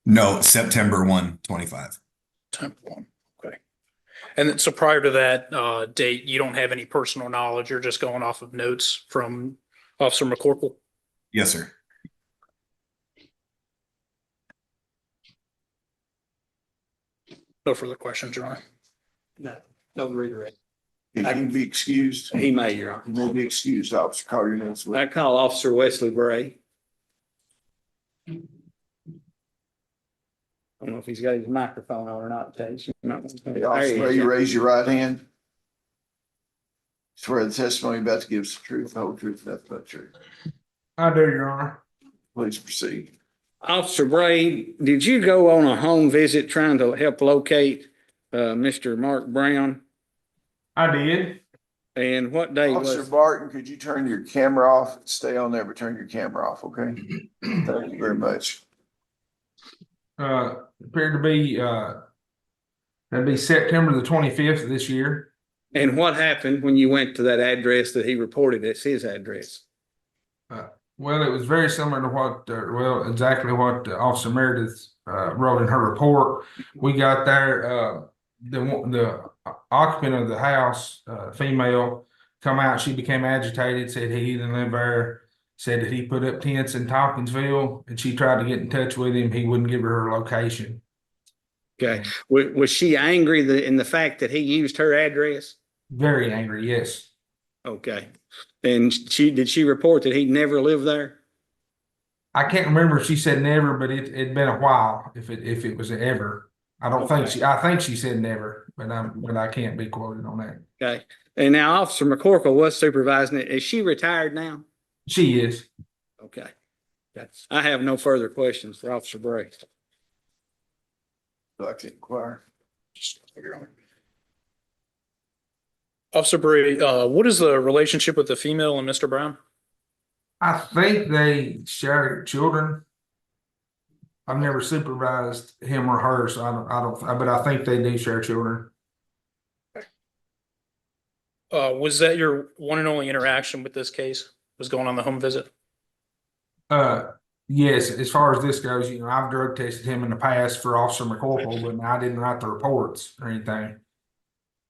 No, September 1, 25. September 1, okay. And then, so prior to that date, you don't have any personal knowledge, you're just going off of notes from Officer McCorkle? Yes, sir. No further questions, Your Honor. No redirect. He can be excused. He may, Your Honor. He may be excused, officer. Call your next I witness. call Officer Wesley Bray. I don't know if he's got his microphone on or not, Chase. Hey, Officer, you raise your right hand. Swear the testimony you're about to give is the truth, the whole truth, nothing but the truth. I do, Your Honor. Please proceed. Officer Bray, did you go on a home visit trying to help locate Mr. Mark Brown? I did. And what day Officer was? Barton, could you turn your camera off? Stay on there, but turn your camera off, okay? Thank you very much. Appeared to be, that'd be September the 25th of this year. And what happened when you went to that address that he reported as his address? Well, it was very similar to what, exactly what Officer Meredith wrote in her report. We got there, the occupant of the house, female, come out. She became agitated, said he didn't live there, said that he put up tents in Tompkinsville, and she tried to get in touch with him. He wouldn't give her location. Okay. Was she angry in the fact that he used her address? Very angry, yes. Okay. And did she report that he never lived there? I can't remember if she said never, but it'd been a while if it was ever. I don't think I think she said never, but I can't be quoted on that. Okay. And now Officer McCorkle was supervising it. Is she retired now? She is. Okay. I have no further questions for Officer Bray. I'd like to inquire. Officer Bray, what is the relationship with the female and Mr. Brown? I think they share children. I've never supervised him or her, so but I think they do share children. Was that your one and only interaction with this case? Was going on the home visit? Yes, as far as this goes, I've drug tested him in the past for Officer McCorkle, but I didn't write the reports or anything.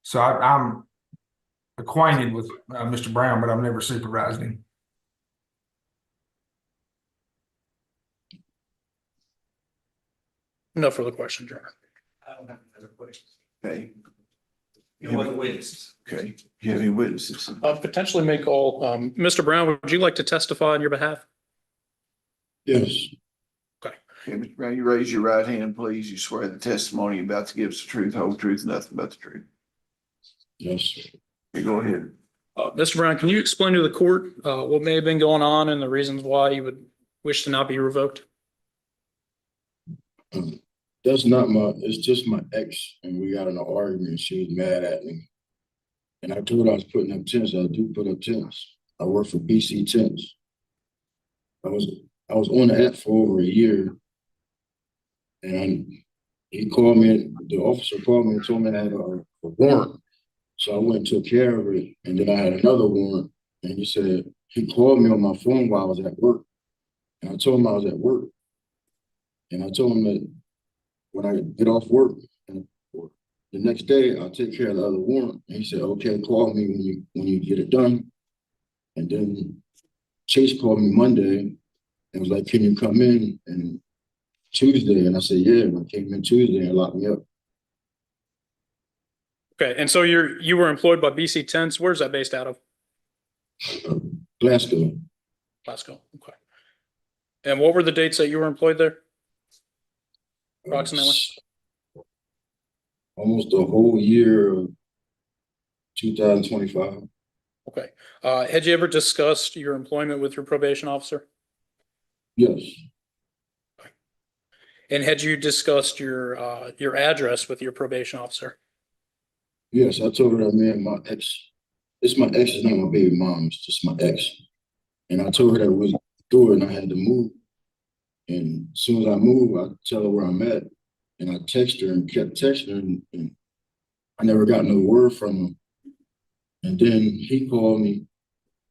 So I'm acquainted with Mr. Brown, but I've never supervised him. No further questions, Your Honor. don't have any other questions. Okay, You know, the witnesses. okay. You have any witnesses? Potentially make all, Mr. Brown, would you like to testify on your behalf? Yes. Okay, Mr. Brown, you raise your right hand, please. You swear the testimony you're about to give us the truth, whole truth, nothing but the truth. Yes. Okay, go ahead. Mr. Brown, can you explain to the court, what may have been going on and the reasons why you would wish to not be revoked? That's not it's just my ex, and we got in an argument. She was mad at me. And I told her I was putting up tents. I do put up tents. I work for BC Tents. I was on the app for over a year. And he called me, the officer called me and told me I had a warrant. So I went and took care of it. And then I had another warrant. And he called me on my phone while I was at work. And I told him I was at work. And I told him that when I get off work, and the next day I'll take care of the other warrant. And he said, okay, call me when you get it done. And then Chase called me Monday and was like, can you come in? And Tuesday, and I said, yeah. And I came in Tuesday and locked me up. Okay, and so you were employed by BC Tents. Where's that based out of? Glasgow. Glasgow, okay. And what were the dates that you were employed there? Approximately? Almost the whole year of 2025. Okay. Had you ever discussed your employment with your probation officer? Yes. And had you discussed your address with your probation officer? Yes, I told her that my ex, it's my ex, it's not my baby mom, it's just my ex. And I told her that it was through and I had to move. And as soon as I move, I tell her where I'm at. And I text her and kept texting her and I never got no word from him. And then he called me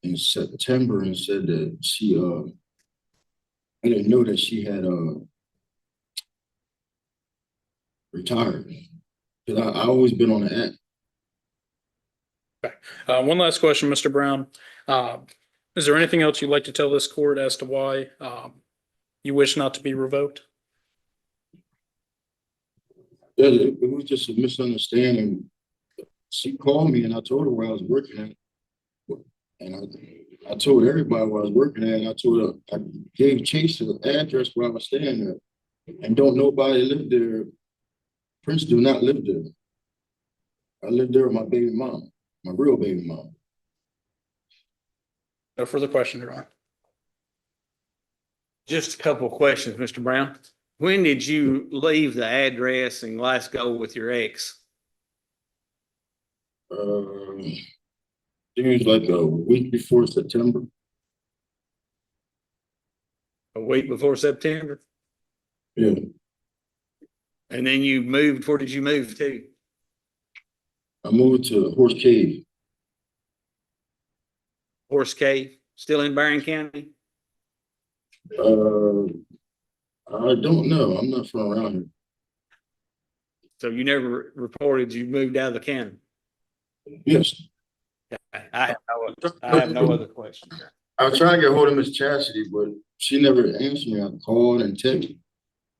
in September and said that I didn't know that she had retired. Because I always been on the app. Okay. One last question, Mr. Brown. Is there anything else you'd like to tell this court as to why you wish not to be revoked? Yeah, it was just a misunderstanding. She called me and I told her where I was working at. And I told everybody where I was working at. And I told her, I gave Chase the address where I was staying at. And don't nobody live there. Prince do not live there. I live there with my baby mom, my real baby mom. No further questions, Your Honor. Just a couple of questions, Mr. Brown. When did you leave the address in Glasgow with your ex? It was like a week before September. A week before September? Yeah. And then you moved, where did you move to? I moved to Horse Cave. Horse Cave, still in Barron County? I don't know. I'm not from around here. So you never reported you moved out of the county? Yes. I have no other questions. I was trying to get hold of Miss Chastity, but she never answered me. I called and texted.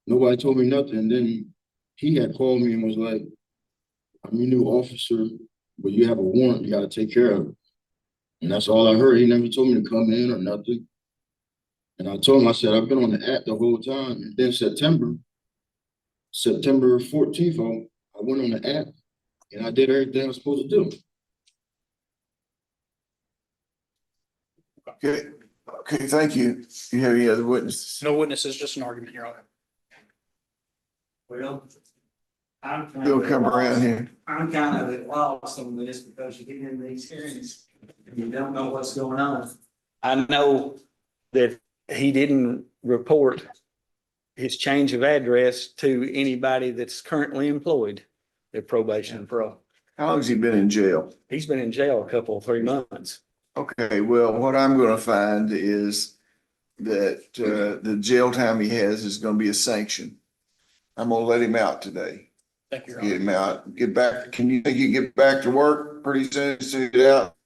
Nobody told me nothing. And then he had called me and was like, I'm your new officer, but you have a warrant, you got to take care of it. And that's all I heard. He never told me to come in or nothing. And I told him, I said, I've been on the app the whole time. And then September 14th, I went on the app and I did everything I was supposed to do. Okay, okay, thank you. You have any other witnesses? No witnesses, just an argument, Your Honor. Well, I'm kind You'll of come at around loss. here. I'm kind of at loss on this because you get in these hearings and you don't know what's going on. I know that he didn't report his change of address to anybody that's currently employed at probation and parole. How long has he been in jail? He's been in jail a couple, 3 months. Okay, well, what I'm gonna find is that the jail time he has is gonna be a sanction. I'm gonna let him out today. Thank you, Your Get Honor. him out, get back. Can you think you get back to work pretty soon as you get out?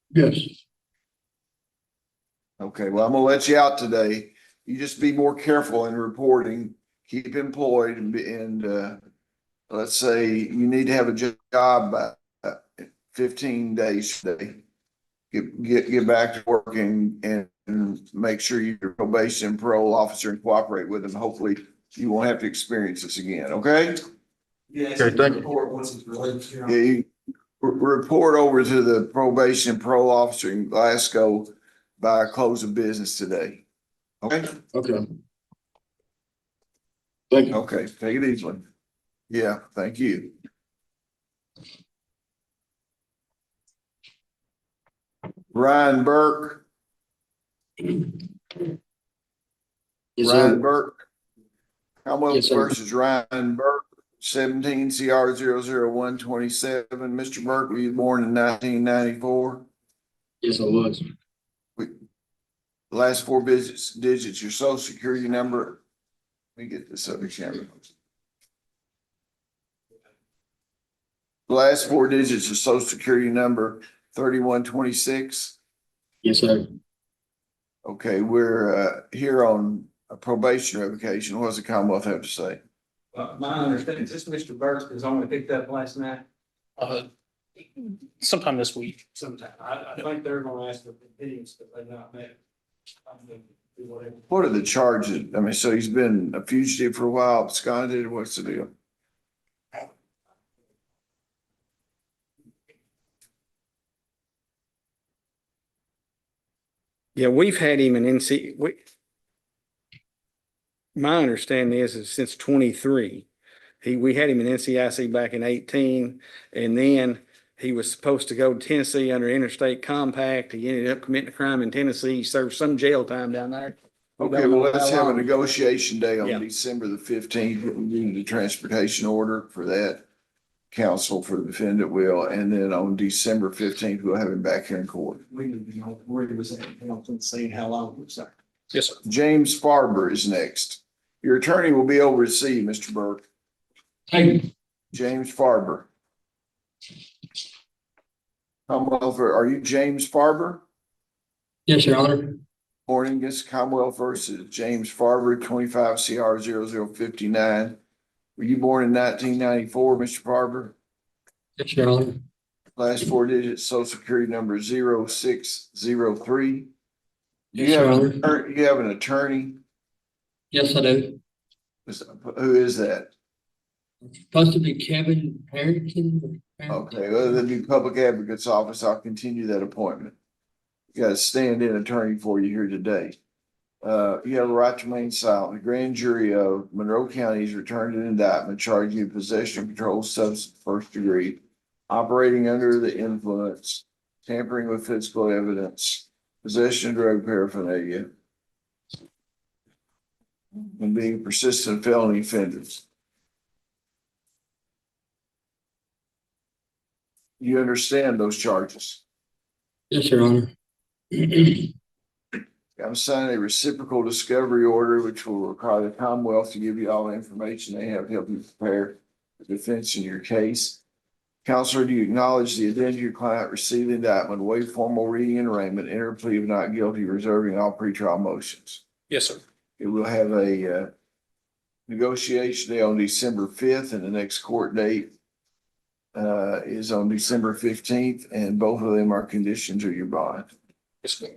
Yes. Okay, well, I'm gonna let you out today. You just be more careful in reporting, keep employed and let's say you need to have a job by 15 days today. Get back to work and make sure your probation and parole officer and cooperate with them. Hopefully you won't have to experience this again, okay? Yes. Okay, thank you. Report once it's released. Yeah, you report over to the probation and parole officer in Glasgow by close of business today. Okay? Okay. Thank you. Okay, take it easily. Yeah, thank you. Ryan Burke. Ryan Burke. Commonwealth versus Ryan Burke, 17 CR 00127. Mr. Burke, were you born in 1994? Yes, I was. Last four digits, your social security number. Let me get this other camera. Last four digits of social security number 3126. Yes, sir. Okay, we're here on a probation revocation. What does the Commonwealth have to say? My understanding, is this Mr. Burks is only picked up last night Sometime this week. sometime. I think they're gonna ask for continuance, but they've not met. I'm gonna do whatever. What are the charges? I mean, so he's been a fugitive for a while, absconded. What's the deal? Yeah, we've had him in NC, my understanding is since 23. We had him in NCIC back in 18, and then he was supposed to go to Tennessee under interstate compact. He ended up committing a crime in Tennessee. He served some jail time down there. We Okay, don't well, know let's how have a long. negotiation day on Yeah. December the 15th. We need the transportation order for that. Counsel for the defendant will, and then on December 15th, we'll have him back here in court. We need to know where he was at, and seeing how long it was there. Yes, sir. James Farber is next. Your attorney will be over to see you, Mr. Burke. Thank you. James Farber. Commonwealth, are you James Farber? Yes, Your Honor. Morning, this is Commonwealth versus James Farber, 25 CR 0059. Were you born in 1994, Mr. Farber? Yes, Your Honor. Last four digits, social security number 0603. Yes, Your Honor. You have an attorney? Yes, I do. Who is that? Supposed to be Kevin Harrington. Okay, well, that'd be Public Advocate's Office. I'll continue that appointment. You got a stand-in attorney for you here today. You have a right to remain silent. The grand jury of Monroe County has returned an indictment charging you with possession of controlled substance first degree, operating under the influence, tampering with physical evidence, possession of drug paraphernalia, and being persistent felony offenders. You understand those charges? Yes, Your Honor. I'm signing a reciprocal discovery order, which will require the Commonwealth to give you all the information they have to help you prepare the defense in your case. Counselor, do you acknowledge the identity of your client, receive the indictment, waive formal reading and arraignment, enter a plea of not guilty, reserving all pretrial motions? Yes, sir. It will have a negotiation day on December 5th, and the next court date is on December 15th, and both of them are conditions of your bond. Yes, sir.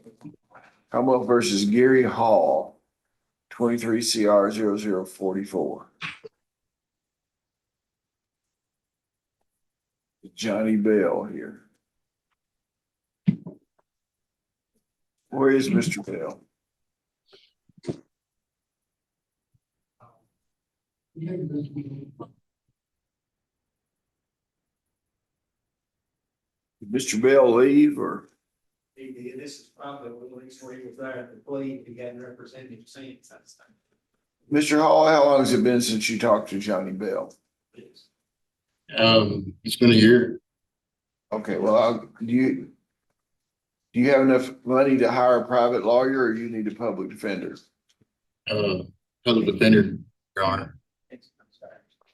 Commonwealth versus Gary Hall, 23 CR 0044. Johnny Bell here. Where is Mr. Bell? Did Mr. Bell leave or? This is probably at least where he was there at the plea, he hadn't represented him since. That's Mr. Hall, how long has it been since you talked to Johnny Bell? It's been a year. Okay, well, do you have enough money to hire a private lawyer, or you need a public defender? Public defender, Your Honor.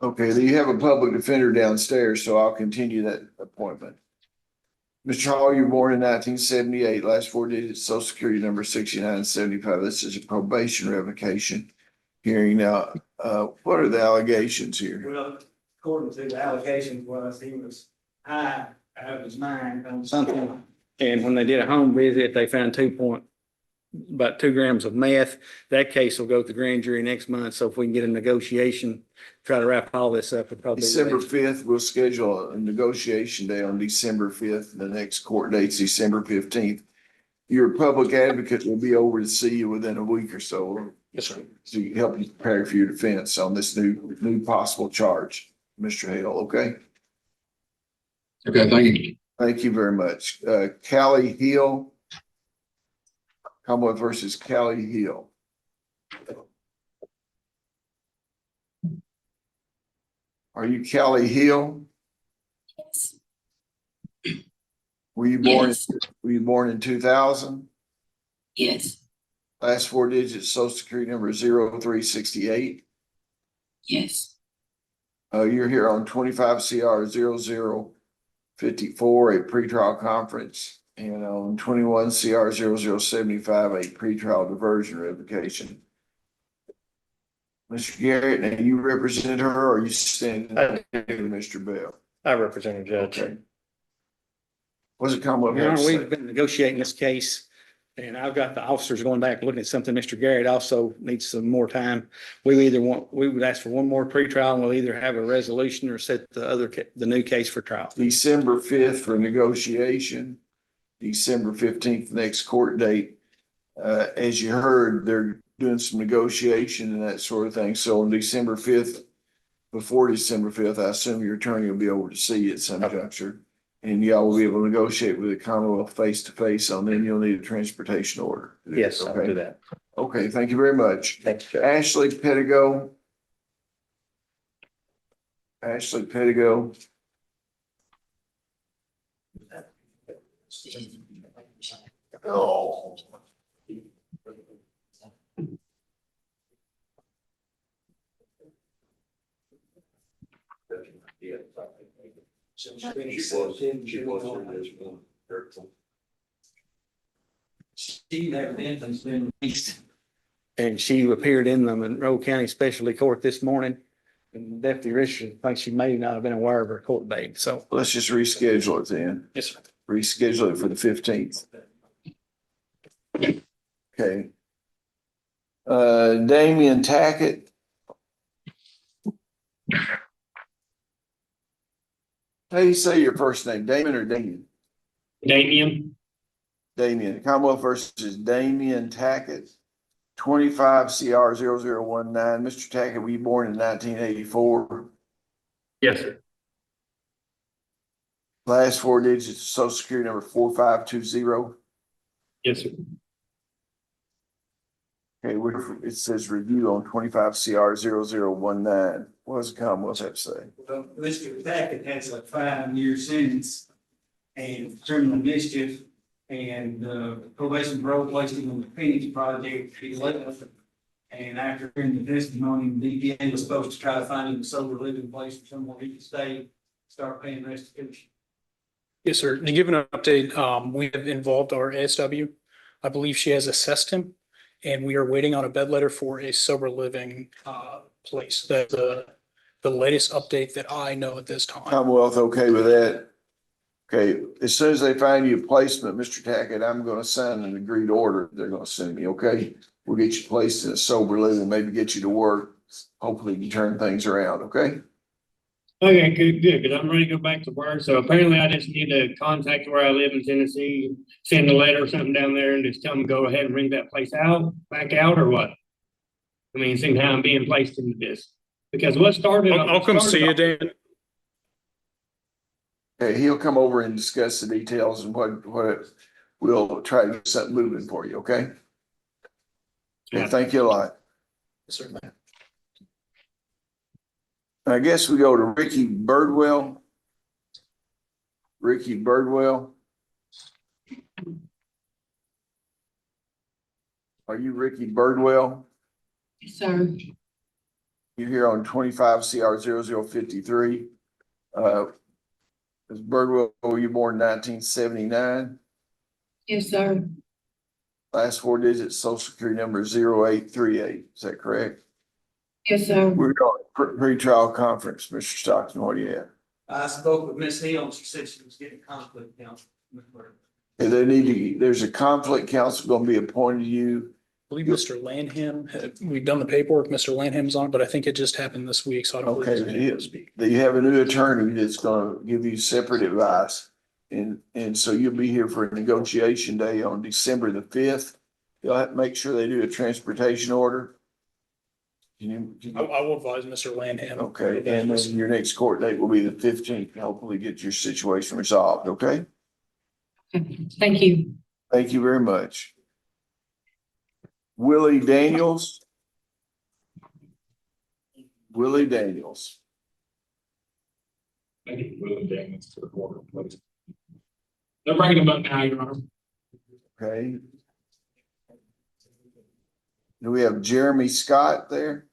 Okay, then you have a public defender downstairs, so I'll continue that appointment. Mr. Hall, you were born in 1978, last four digits, social security number 6975. This is a probation revocation hearing. Now, what are the allegations here? Well, according to the allegations was he was high out of his mind on something. And when they did a home visit, they found about 2 grams of meth. That case will go to the grand jury next month. So if we can get a negotiation, try to wrap all this up, it'd probably. December fifth, we'll schedule a negotiation day on December fifth. The next court date's December 15th. Your public advocate will be over to see you within a week or so. Yes, sir. To help you prepare for your defense on this new possible charge, Mr. Hale, okay? Okay, thank you. Thank you very much. Callie Hill. Commonwealth versus Callie Hill. Are you Callie Hill? Yes. Were you born, Yes. were you born in 2000? Yes. Last 4 digits, social security number 0368. Yes. You're here on 25 CR 0054, a pretrial conference, and on 21 CR 0075, a pretrial diversion revocation. Mr. Garrett, now you represented her, or are you standing I with Mr. Bell? I represent a judge. Okay. What's the Commonwealth Your have Honor, to say? we've been negotiating this case, and I've got the officers going back looking at something. Mr. Garrett also needs some more time. We would ask for one more pretrial, and we'll either have a resolution or set the new case for trial. December 5th for negotiation, December 15th, next court date. As you heard, they're doing some negotiation and that sort of thing. So on December 5th, before December 5th, I assume your attorney will be over to see you at some juncture. And y'all will be able to negotiate with the Commonwealth face to face on, then you'll need a transportation order. Yes, I'll do that. Okay, thank you very much. Thank you. Ashley Pettigo. Ashley Pettigo. Oh. She evidently has been Released. And she appeared in the Monroe County Specialty Court this morning. And Deputy Richard thinks she may not have been aware of her court date, so. Let's just reschedule it then. Yes, sir. Reschedule it for the 15th. Okay. Damian Tackett. How do you say your first name? Damon or Damien? Damien, Damien. Commonwealth versus Damian Tackett. 25 CR 0019. Mr. Tackett, were you born in 1984? yes, sir. Last 4 digits, social security number 4520. Yes, sir. Okay, it says review on 25 CR 0019. What does the Commonwealth have to say? Well, Mr. Tackett has a 5-year sentence and criminal mischief, and probation parole placed him on the Phoenix project. He left, and after hearing the testimony, the DPA was supposed to try to find him a sober living place for somewhere he could stay, start paying restitution. Yes, sir. To give an update, we have involved our ASW. I believe she has assessed him, and we are waiting on a bed letter for a sober living place. That's the latest update that I know at this time. Commonwealth okay with that? Okay, as soon as they find you a placement, Mr. Tackett, I'm gonna sign an agreed order they're gonna send me, okay? We'll get you placed in a sober living, maybe get you to work. Hopefully you turn things around, okay? Okay, good, because I'm ready to go back to work. So apparently I just need to contact where I live in Tennessee, send a letter or something down there and just tell them to go ahead and bring that place back out or what? I mean, seeing how I'm being placed into this. Because what started. I'll come see you, Dan. Okay, he'll come over and discuss the details and we'll try to get something moving for you, okay? Okay, thank you a lot. Yes, sir. I guess we go to Ricky Birdwell. Ricky Birdwell. Are you Ricky Birdwell? Yes, sir. You're here on 25 CR 0053. Ms. Birdwell, were you born in 1979? Yes, sir. Last 4 digits, social security number 0838. Is that correct? Yes, sir. We're on pre-trial conference. Mr. Stockton, what do you have? I spoke with Ms. Hill, and she said she was getting conflict counsel. And they need to, there's a conflict counsel gonna be appointed to you. I believe Mr. Lanham, we've done the paperwork, Mr. Lanham's on, but I think it just happened this week, so I don't. believe Okay, he's but been able to speak. you have a new attorney that's gonna give you separate advice. And so you'll be here for a negotiation day on December the 5th. You'll have to make sure they do a transportation order. Can you? I will advise Mr. Lanham. Okay, and then your next court date will be the 15th. Hopefully get your situation resolved, okay? Thank you. Thank you very much. Willie Daniels. Willie Daniels. I think we'll advance to the court, please. They're bringing them up now, Your Honor. Okay. Do we have Jeremy Scott there?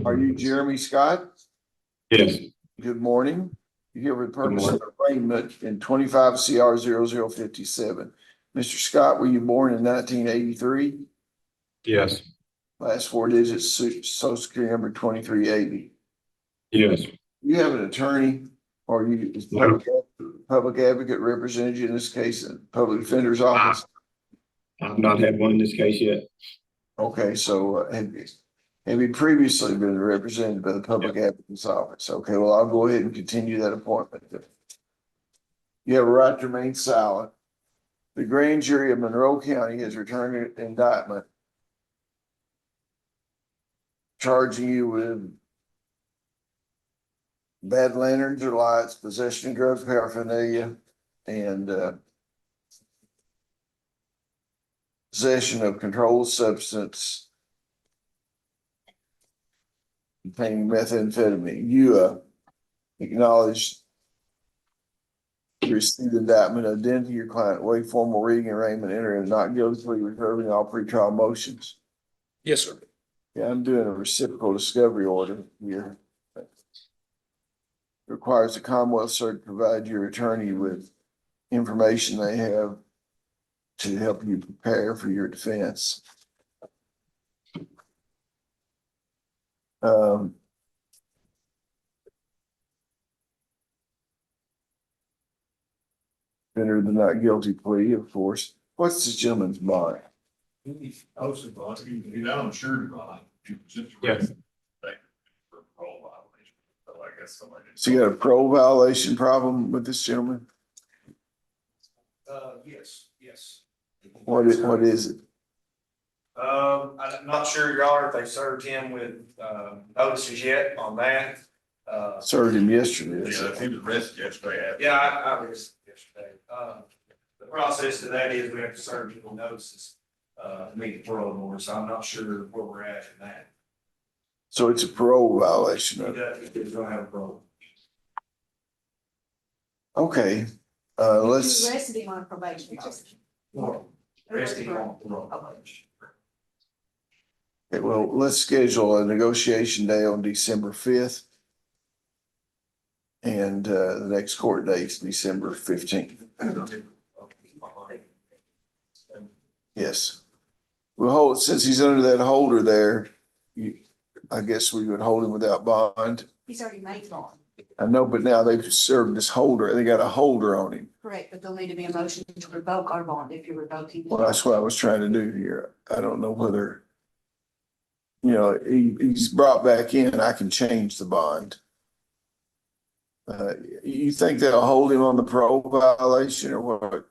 Are you Jeremy Scott? Yes. Good morning. You're here with purpose of arraignment in 25 CR 0057. Mr. Scott, were you born in 1983? Yes. Last four digits, social security number 2380. Yes. You have an attorney or you, is No. public advocate represented you in this case in public defender's office? I've not had one in this case yet. Okay, so have you previously been represented by the public advocate's office? Okay, well, I'll go ahead and continue that appointment. You have a right to remain silent. The grand jury of Monroe County has returned an indictment charging you with bad lanterns or lights, possession of drug paraphernalia, and possession of controlled substance containing methamphetamine. You acknowledge you received the indictment, identity of your client, waive formal reading and arraignment, enter and not guilty plea, reserving all pretrial motions. Yes, sir. Yeah, I'm doing a reciprocal discovery order here. Requires the Commonwealth Cert to provide your attorney with information they have to help you prepare for your defense. Enter the not guilty plea, of course. What's this gentleman's bond? Yes. So you got a parole violation problem with this gentleman? Yes. What is it? I'm not sure, Your Honor, if they served him with, notices yet on that. Served him yesterday. He was arrested yesterday. Yeah, I was yesterday. The process to that is we have to serve people notices, to meet the parole board, so I'm not sure where we're at in that. So it's a parole violation. He's gonna have a parole. Okay, You let's, arrested him on probation. Arrested him on parole. okay, well, let's schedule a negotiation day on December 5th. And the next court date is December 15th. Yes. We'll hold, since he's under that holder there, I guess we would hold him without bond. He's already made one. I know, but now they've served this holder, they got a holder on him. Correct, but there'll need to be a motion to revoke our bond if you're revoking. Well, that's what I was trying to do here. I don't know whether, you know, he's brought back in, I can change the bond. You think they'll hold him on the parole violation or what?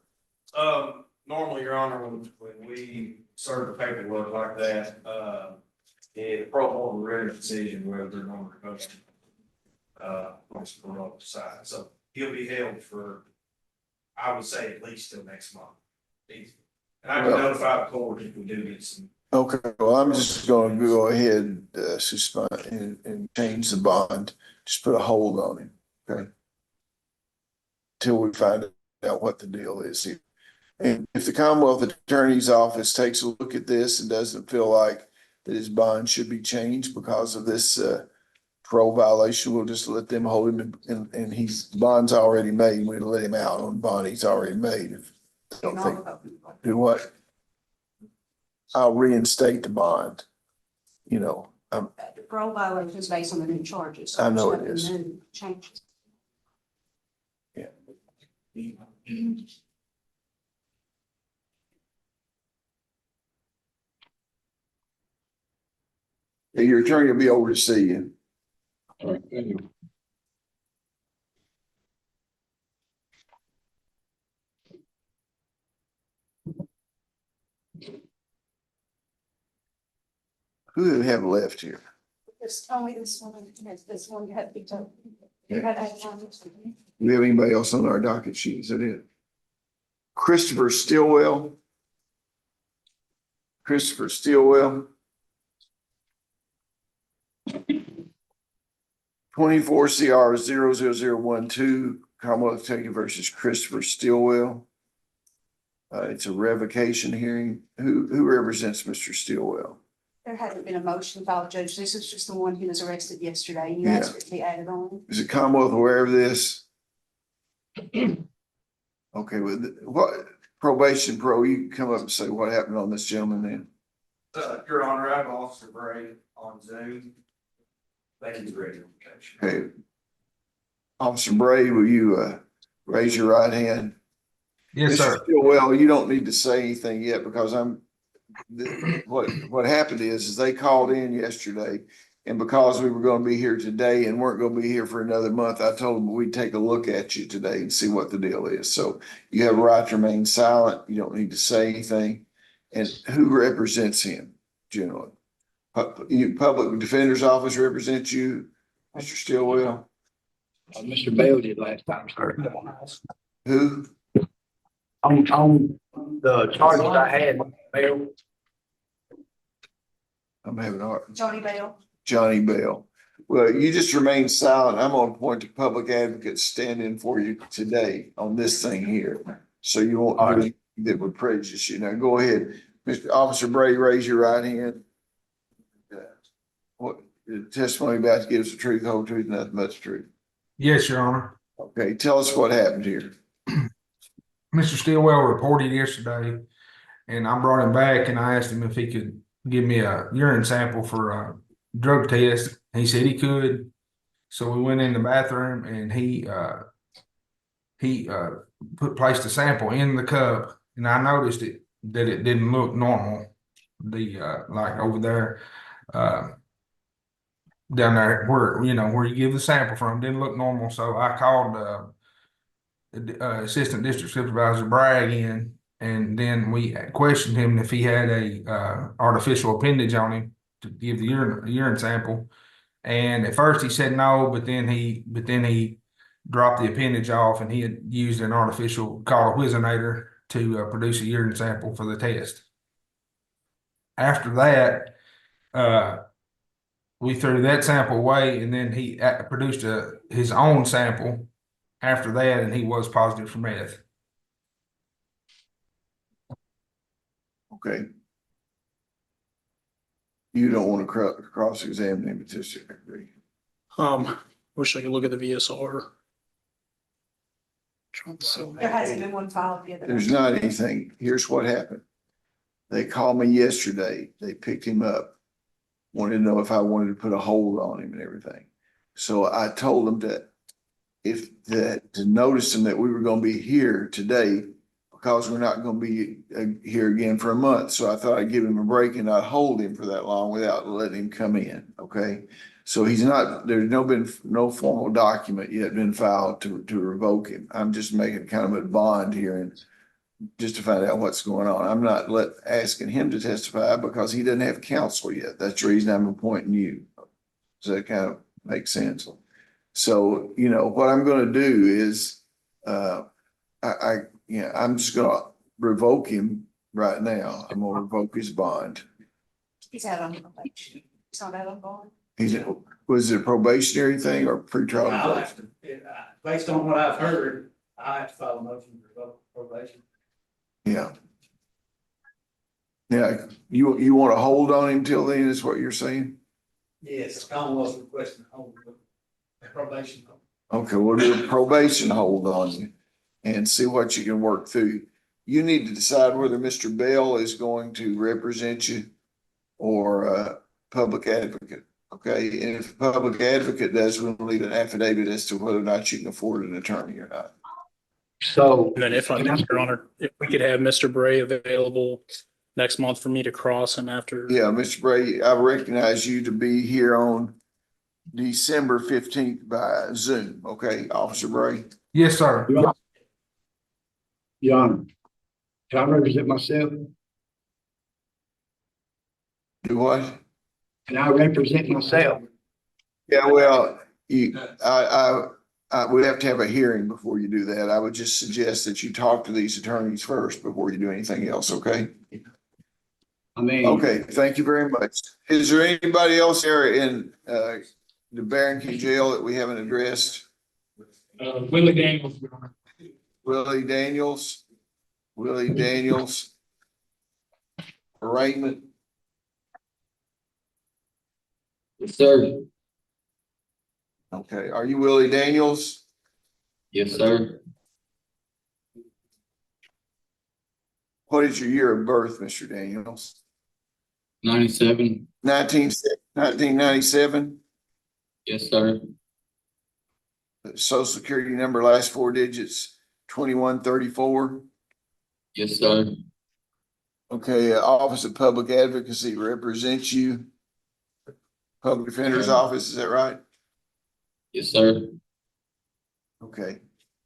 Normally, Your Honor, when we serve the paperwork like that, the parole board will render a decision whether they're going to revoke it. Once the parole decides, so he'll be held for, I would say, at least till next month. And I can notify the court if we do get some. Okay, well, I'm just gonna go ahead, suspend and change the bond, just put a hold on him, okay? Till we find out what the deal is here. And if the Commonwealth Attorney's Office takes a look at this and doesn't feel like that his bond should be changed because of this, parole violation, we'll just let them hold him and bond's already made. We'll let him out on bond he's already made. Don't think, do what? I'll reinstate the bond. You know, The parole violation is based on the new charges. I know it is. New changes. your attorney will be over to see you. All right, thank you. Who do we have left here? There's only this one you had to be told. Yeah. You had to have one. Do we have anybody else on our docket sheet? Is that it? Christopher Stillwell. Christopher Stillwell. 24 CR 00012, Commonwealth of Kentucky versus Christopher Stillwell. It's a revocation hearing. Who represents Mr. Stillwell? There hasn't been a motion filed, Judge. This is just the one who was arrested yesterday. You Yeah. asked for it to be added on. Is the Commonwealth aware of this? Okay, with what probation pro, you can come up and say what happened on this gentleman then. Your Honor, I have Officer Bray on Zoom. Thank you for your invitation. Okay. Officer Bray, will you raise your right hand? Yes, sir. Mr. Stillwell, you don't need to say anything yet because what happened is they called in yesterday. And because we were gonna be here today and weren't gonna be here for another month, I told them we'd take a look at you today and see what the deal is. So you have a right to remain silent. You don't need to say anything. And who represents him generally? Public Defender's Office represents you, Mr. Stillwell? Mr. Bell did last time, sir. Who? On the charges I had, Bell. I'm having a hard. Johnny Bell. Johnny Bell. Well, you just remain silent. I'm gonna appoint the public advocate stand in for you today on this thing here. So you won't do anything that would prejudice you. Now, go ahead. Mr. Officer Bray, raise your right hand. What the testimony about to give us the truth, whole truth, nothing but the truth. Yes, Your Honor. Okay, tell us what happened here. Mr. Stillwell reported yesterday, and I brought him back and I asked him if he could give me a urine sample for a drug test. He said he could. So we went in the bathroom and he placed a sample in the cup, and I noticed that it didn't look normal. Like over there, down there where you give the sample from didn't look normal. So I called Assistant District Supervisor Bragg in, and then we questioned him if he had a artificial appendage on him to give the urine sample. And at first he said no, but then he dropped the appendage off, and he had used an artificial called a Whizzinator to produce a urine sample for the test. After that, we threw that sample away, and then he produced his own sample after that, and he was positive for meth. Okay. You don't want to cross-examine him, agree? Wish I could look at the VSR. There hasn't been one filed yet. There's not anything. Here's what happened. They called me yesterday. They picked him up. Wanted to know if I wanted to put a hold on him and everything. So I told them to notice them that we were going to be here today because we're not going to be here again for a month. So I thought I'd give him a break and not hold him for that long without letting him come in. Okay. So there's been no formal document yet been filed to revoke him. I'm just making kind of a bond here and just to find out what's going on. I'm not asking him to testify because he doesn't have counsel yet. That's the reason I'm appointing you. Does that kind of make sense? So, what I'm going to do is, I'm just going to revoke him right now. I'm going to revoke his bond. He's out on probation. He's not out on bond. Was it a probationary thing or pretrial? Based on what I've heard, I have to file a motion to revoke probation. Yeah. Yeah, you want to hold on him till then is what you're saying? Yes, Commonwealth's requesting a hold of probation. Okay, we'll do a probation hold on you and see what you can work through. you need to decide whether Mr. Bell is going to represent you or a public advocate. Okay, and if a public advocate does, we'll need an affidavit as to whether or not you can afford an attorney or not. So. And then if I may, Your Honor, if we could have Mr. Bray available next month for me to cross him after. Yeah, Mr. Bray, I recognize you to be here on December 15th by Zoom. Okay, Officer Bray? Yes, sir. Your Honor, can I represent myself? Do what? Can I represent myself? Yeah, well, I would have to have a hearing before you do that. I would just suggest that you talk to these attorneys first before you do anything else, okay? I mean. Okay, thank you very much. Is there anybody else there in the Barrington Jail that we haven't addressed? Willie Daniels. Willie Daniels? Willie Daniels? Arraignment? Yes, sir. Okay, are you Willie Daniels? Yes, sir. What is your year of birth, Mr. Daniels? 97. 1997? Yes, sir. Social Security number, last four digits, 2134. Yes, sir. Okay, Office of Public Advocacy represents you. Public Defender's Office, is that right? Yes, sir. Okay.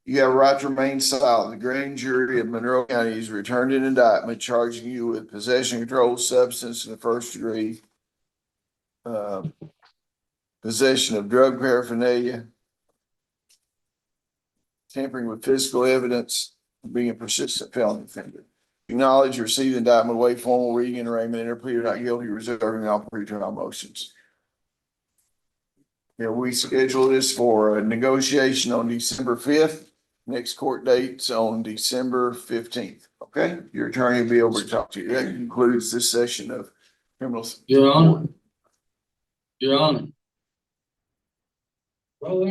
You have a right to remain silent. The grand jury of Monroe County has returned an indictment charging you with possession of controlled substance in the first degree, possession of drug paraphernalia, tampering with physical evidence, being a persistent felon offender. Acknowledge you received the indictment, waive formal reading and arraignment, enter plea not guilty, reserving all pretrial motions. Yeah, we scheduled this for a negotiation on December 5th. Next court date's on December 15th. Okay, your attorney will be able to talk to you. That concludes this session of criminals. Your Honor. Your Honor. Well,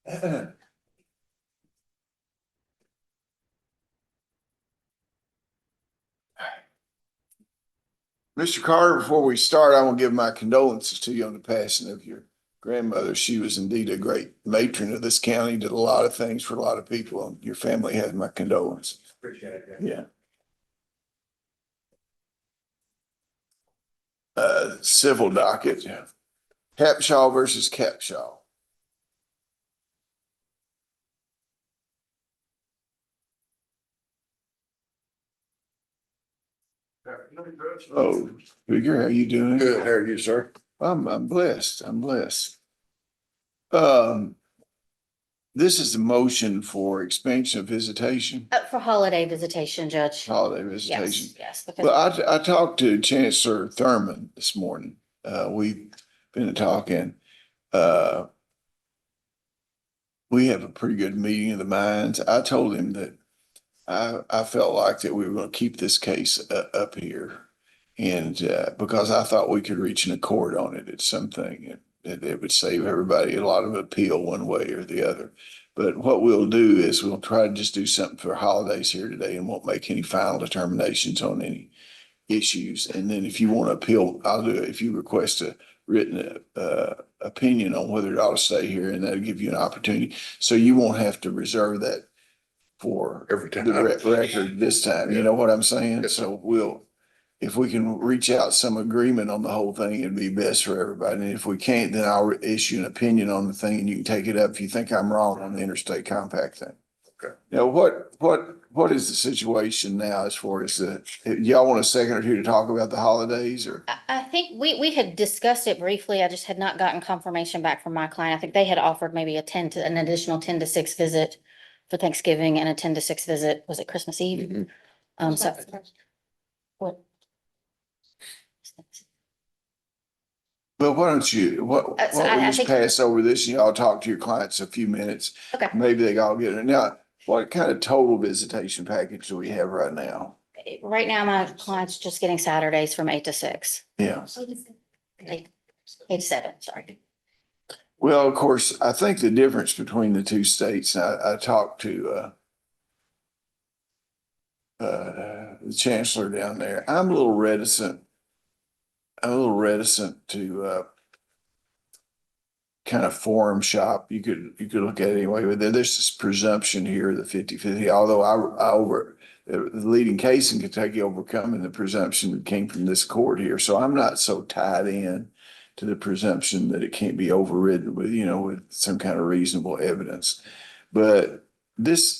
Mr. Carter, before we start, I want to give my condolences to you on the passing of your grandmother. She was indeed a great matron of this county, did a lot of things for a lot of people, and your family has my condolences. Appreciate it. Yeah. Civil docket, Capshaw versus Capshaw. Oh, Figure, how you doing? Good, how are you, sir? I'm blessed. I'm blessed. This is the motion for expansion of visitation, For holiday visitation, Judge. holiday visitation. Yes, Well, because I talked to Chancellor Thurman this morning. We've been talking. We have a pretty good meeting of the minds. I told him that I felt like that we were going to keep this case up here. And because I thought we could reach an accord on it at something, and it would save everybody a lot of appeal one way or the other. But what we'll do is we'll try to just do something for holidays here today and won't make any final determinations on any issues. And then if you want to appeal, I'll do it. If you request a written opinion on whether it ought to stay here, and that'll give you an opportunity. So you won't have to reserve that for Every time. the record this time. You know what I'm saying? So we'll, if we can reach out some agreement on the whole thing, it'd be best for everybody. And if we can't, then I'll issue an opinion on the thing and you can take it up if you think I'm wrong on the interstate compact thing. Okay. Now, what is the situation now as far as y'all want a second or two to talk about the holidays or? I think we had discussed it briefly. I just had not gotten confirmation back from my client. I think they had offered maybe an additional 10 to 6 visit for Thanksgiving and a 10 to 6 visit. Was it Christmas Eve? So. What? Well, why don't you, why So don't we I just think- pass over this and y'all talk to your clients a few minutes? Okay. Maybe they all get it. Now, what kind of total visitation package do we have right now? Right now, my client's just getting Saturdays from 8 to 6. Yeah. 8 to 7, sorry. Well, of course, I think the difference between the two states, I talked to the chancellor down there. I'm a little reticent to kind of forum shop. You could look at it anyway, but there's this presumption here, the 50-50, although the leading case in Kentucky overcoming the presumption that came from this court here. So I'm not so tied in to the presumption that it can't be overridden with, with some kind of reasonable evidence. But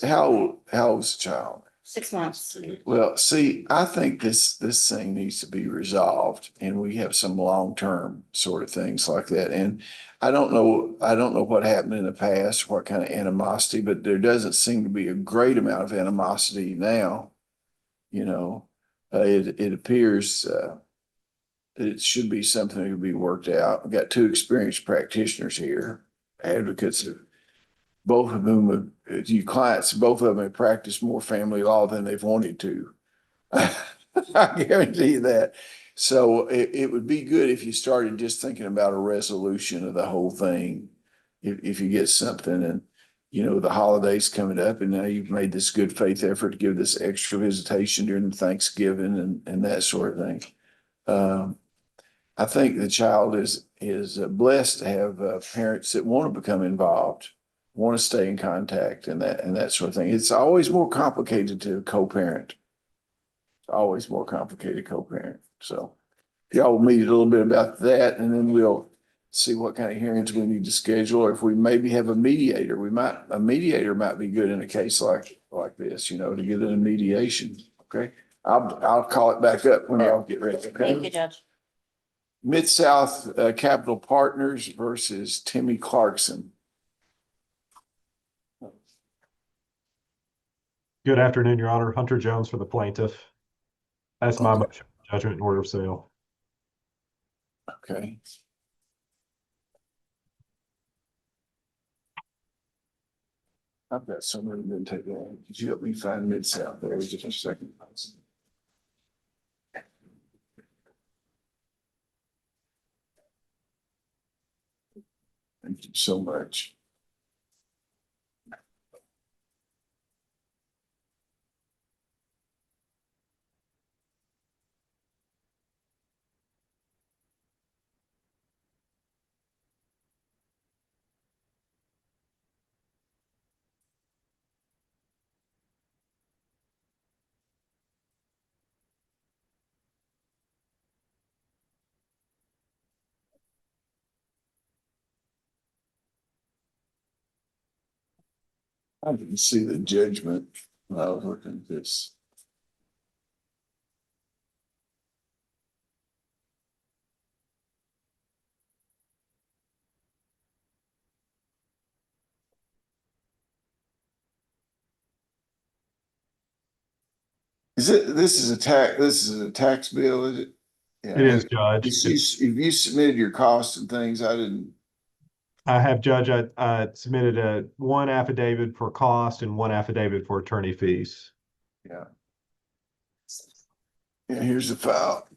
how old's the child? 6 months. Well, see, I think this thing needs to be resolved, and we have some long-term sort of things like that. And I don't know what happened in the past, what kind of animosity, but there doesn't seem to be a great amount of animosity now. It appears that it should be something that could be worked out. We've got 2 experienced practitioners here, advocates of both of whom, you clients, both of them have practiced more family law than they've wanted to. I guarantee you that. So it would be good if you started just thinking about a resolution of the whole thing. If you get something and, the holidays coming up and now you've made this good faith effort to give this extra visitation during Thanksgiving and that sort of thing. I think the child is blessed to have parents that want to become involved, want to stay in contact and that sort of thing. It's always more complicated to co-parent. Always more complicated co-parent. So y'all will meet a little bit about that and then we'll see what kind of hearings we need to schedule, or if we maybe have a mediator. A mediator might be good in a case like this, to get in a mediation. Okay. I'll call it back up when y'all get ready. Okay. Thank you, Judge. Mid-South Capital Partners versus Timmy Clarkson. Good afternoon, Your Honor. Hunter Jones for the plaintiff. That's my motion, judgment and order of sale. Okay. I've got somebody that didn't take that. Could you help me find Mid-South there just a second? Thank you so much. I didn't see the judgment when I was looking at this. This is a tax bill, is it? Yeah. It is, Judge. If you submitted your costs and things, I didn't. I have, Judge, I submitted one affidavit for cost and one affidavit for attorney fees. Yeah. Yeah, here's the file.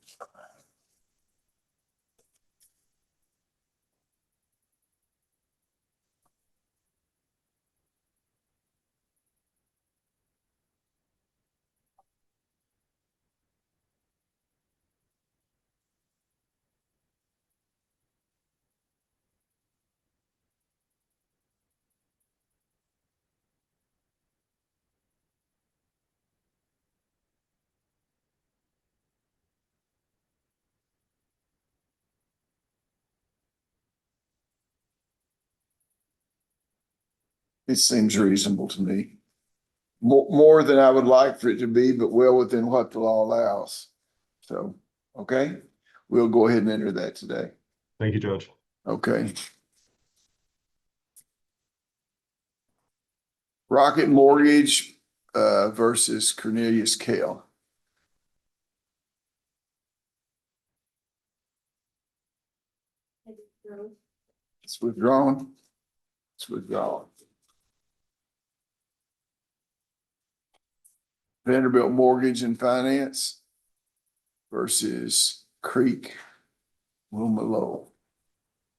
It seems reasonable to me. More than I would like for it to be, but well within what the law allows. So, okay, we'll go ahead and enter that today. Thank you, Judge. Okay. Rocket Mortgage versus Cornelius Kale. It's withdrawn. It's withdrawn. Vanderbilt Mortgage and Finance versus Creek Wilma.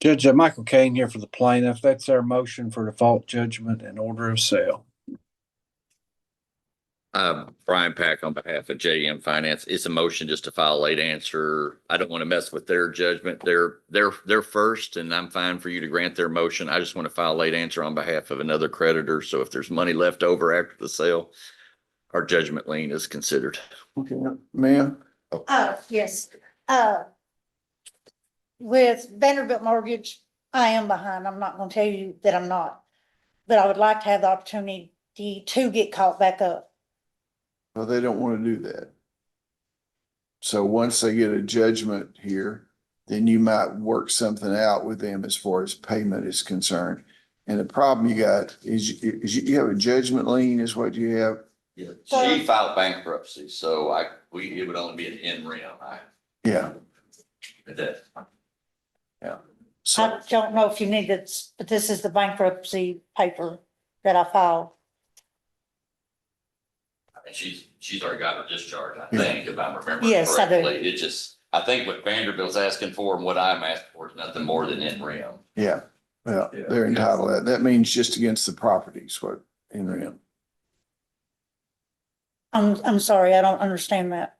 Judge Michael Kane here for the plaintiff. That's our motion for default judgment and order of sale. Brian Pack on behalf of JM Finance. It's a motion just to file late answer. I don't want to mess with their judgment. They're first, and I'm fine for you to grant their motion. I just want to file late answer on behalf of another creditor. So if there's money left over after the sale, our judgment lien is considered. Okay, ma'am. Yes. With Vanderbilt Mortgage, I am behind. I'm not gonna tell you that I'm not. But I would like to have the opportunity to get caught back up. Well, they don't want to do that. So once they get a judgment here, then you might work something out with them as far as payment is concerned. And the problem you got is you have a judgment lien is what you have. Yeah, she filed bankruptcy, so it would only be an in rem. Yeah. That. Yeah. I don't know if you need it, but this is the bankruptcy paper that I filed. And she's already got her discharge, I think, if I'm remembering Yes, I do. correctly. It just, I think what Vanderbilt's asking for and what I'm asking for is nothing more than in rem. Yeah. Well, they're entitled to that. That means just against the properties, what in rem. I'm sorry, I don't understand that.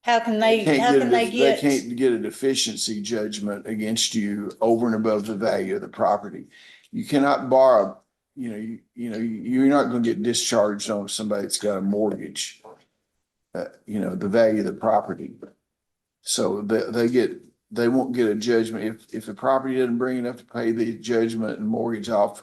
How can they They get? can't get a deficiency judgment against you over and above the value of the property. You cannot borrow, you're not gonna get discharged on somebody that's got a mortgage. The value of the property. So they won't get a judgment. If the property doesn't bring enough to pay the judgment and mortgage off,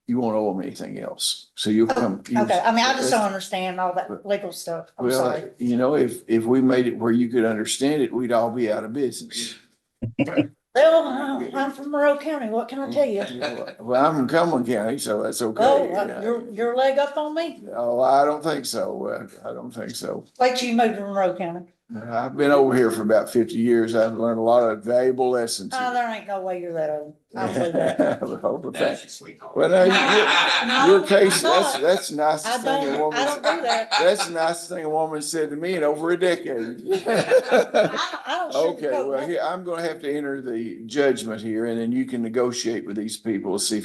you won't owe them anything else. So you'll come. Okay, I mean, I just don't understand all that legal stuff. I'm sorry. Well, if we made it where you could understand it, we'd all be out of business. Well, I'm from Monroe County. What can I tell you? Well, I'm from Cumberland County, so that's okay. Oh, your leg up on me? Oh, I don't think so. I don't think so. Wait till you move to Monroe County. I've been over here for about 50 years. I've learned a lot of valuable lessons. Oh, there ain't no way you're that old. I don't believe that. Well, now, your case, that's the nicest thing a woman. I don't do that. That's the nicest thing a woman said to me in over a decade. I don't Okay, sugarcoat well, nothing. here, I'm gonna have to enter the judgment here, and then you can negotiate with these people, see if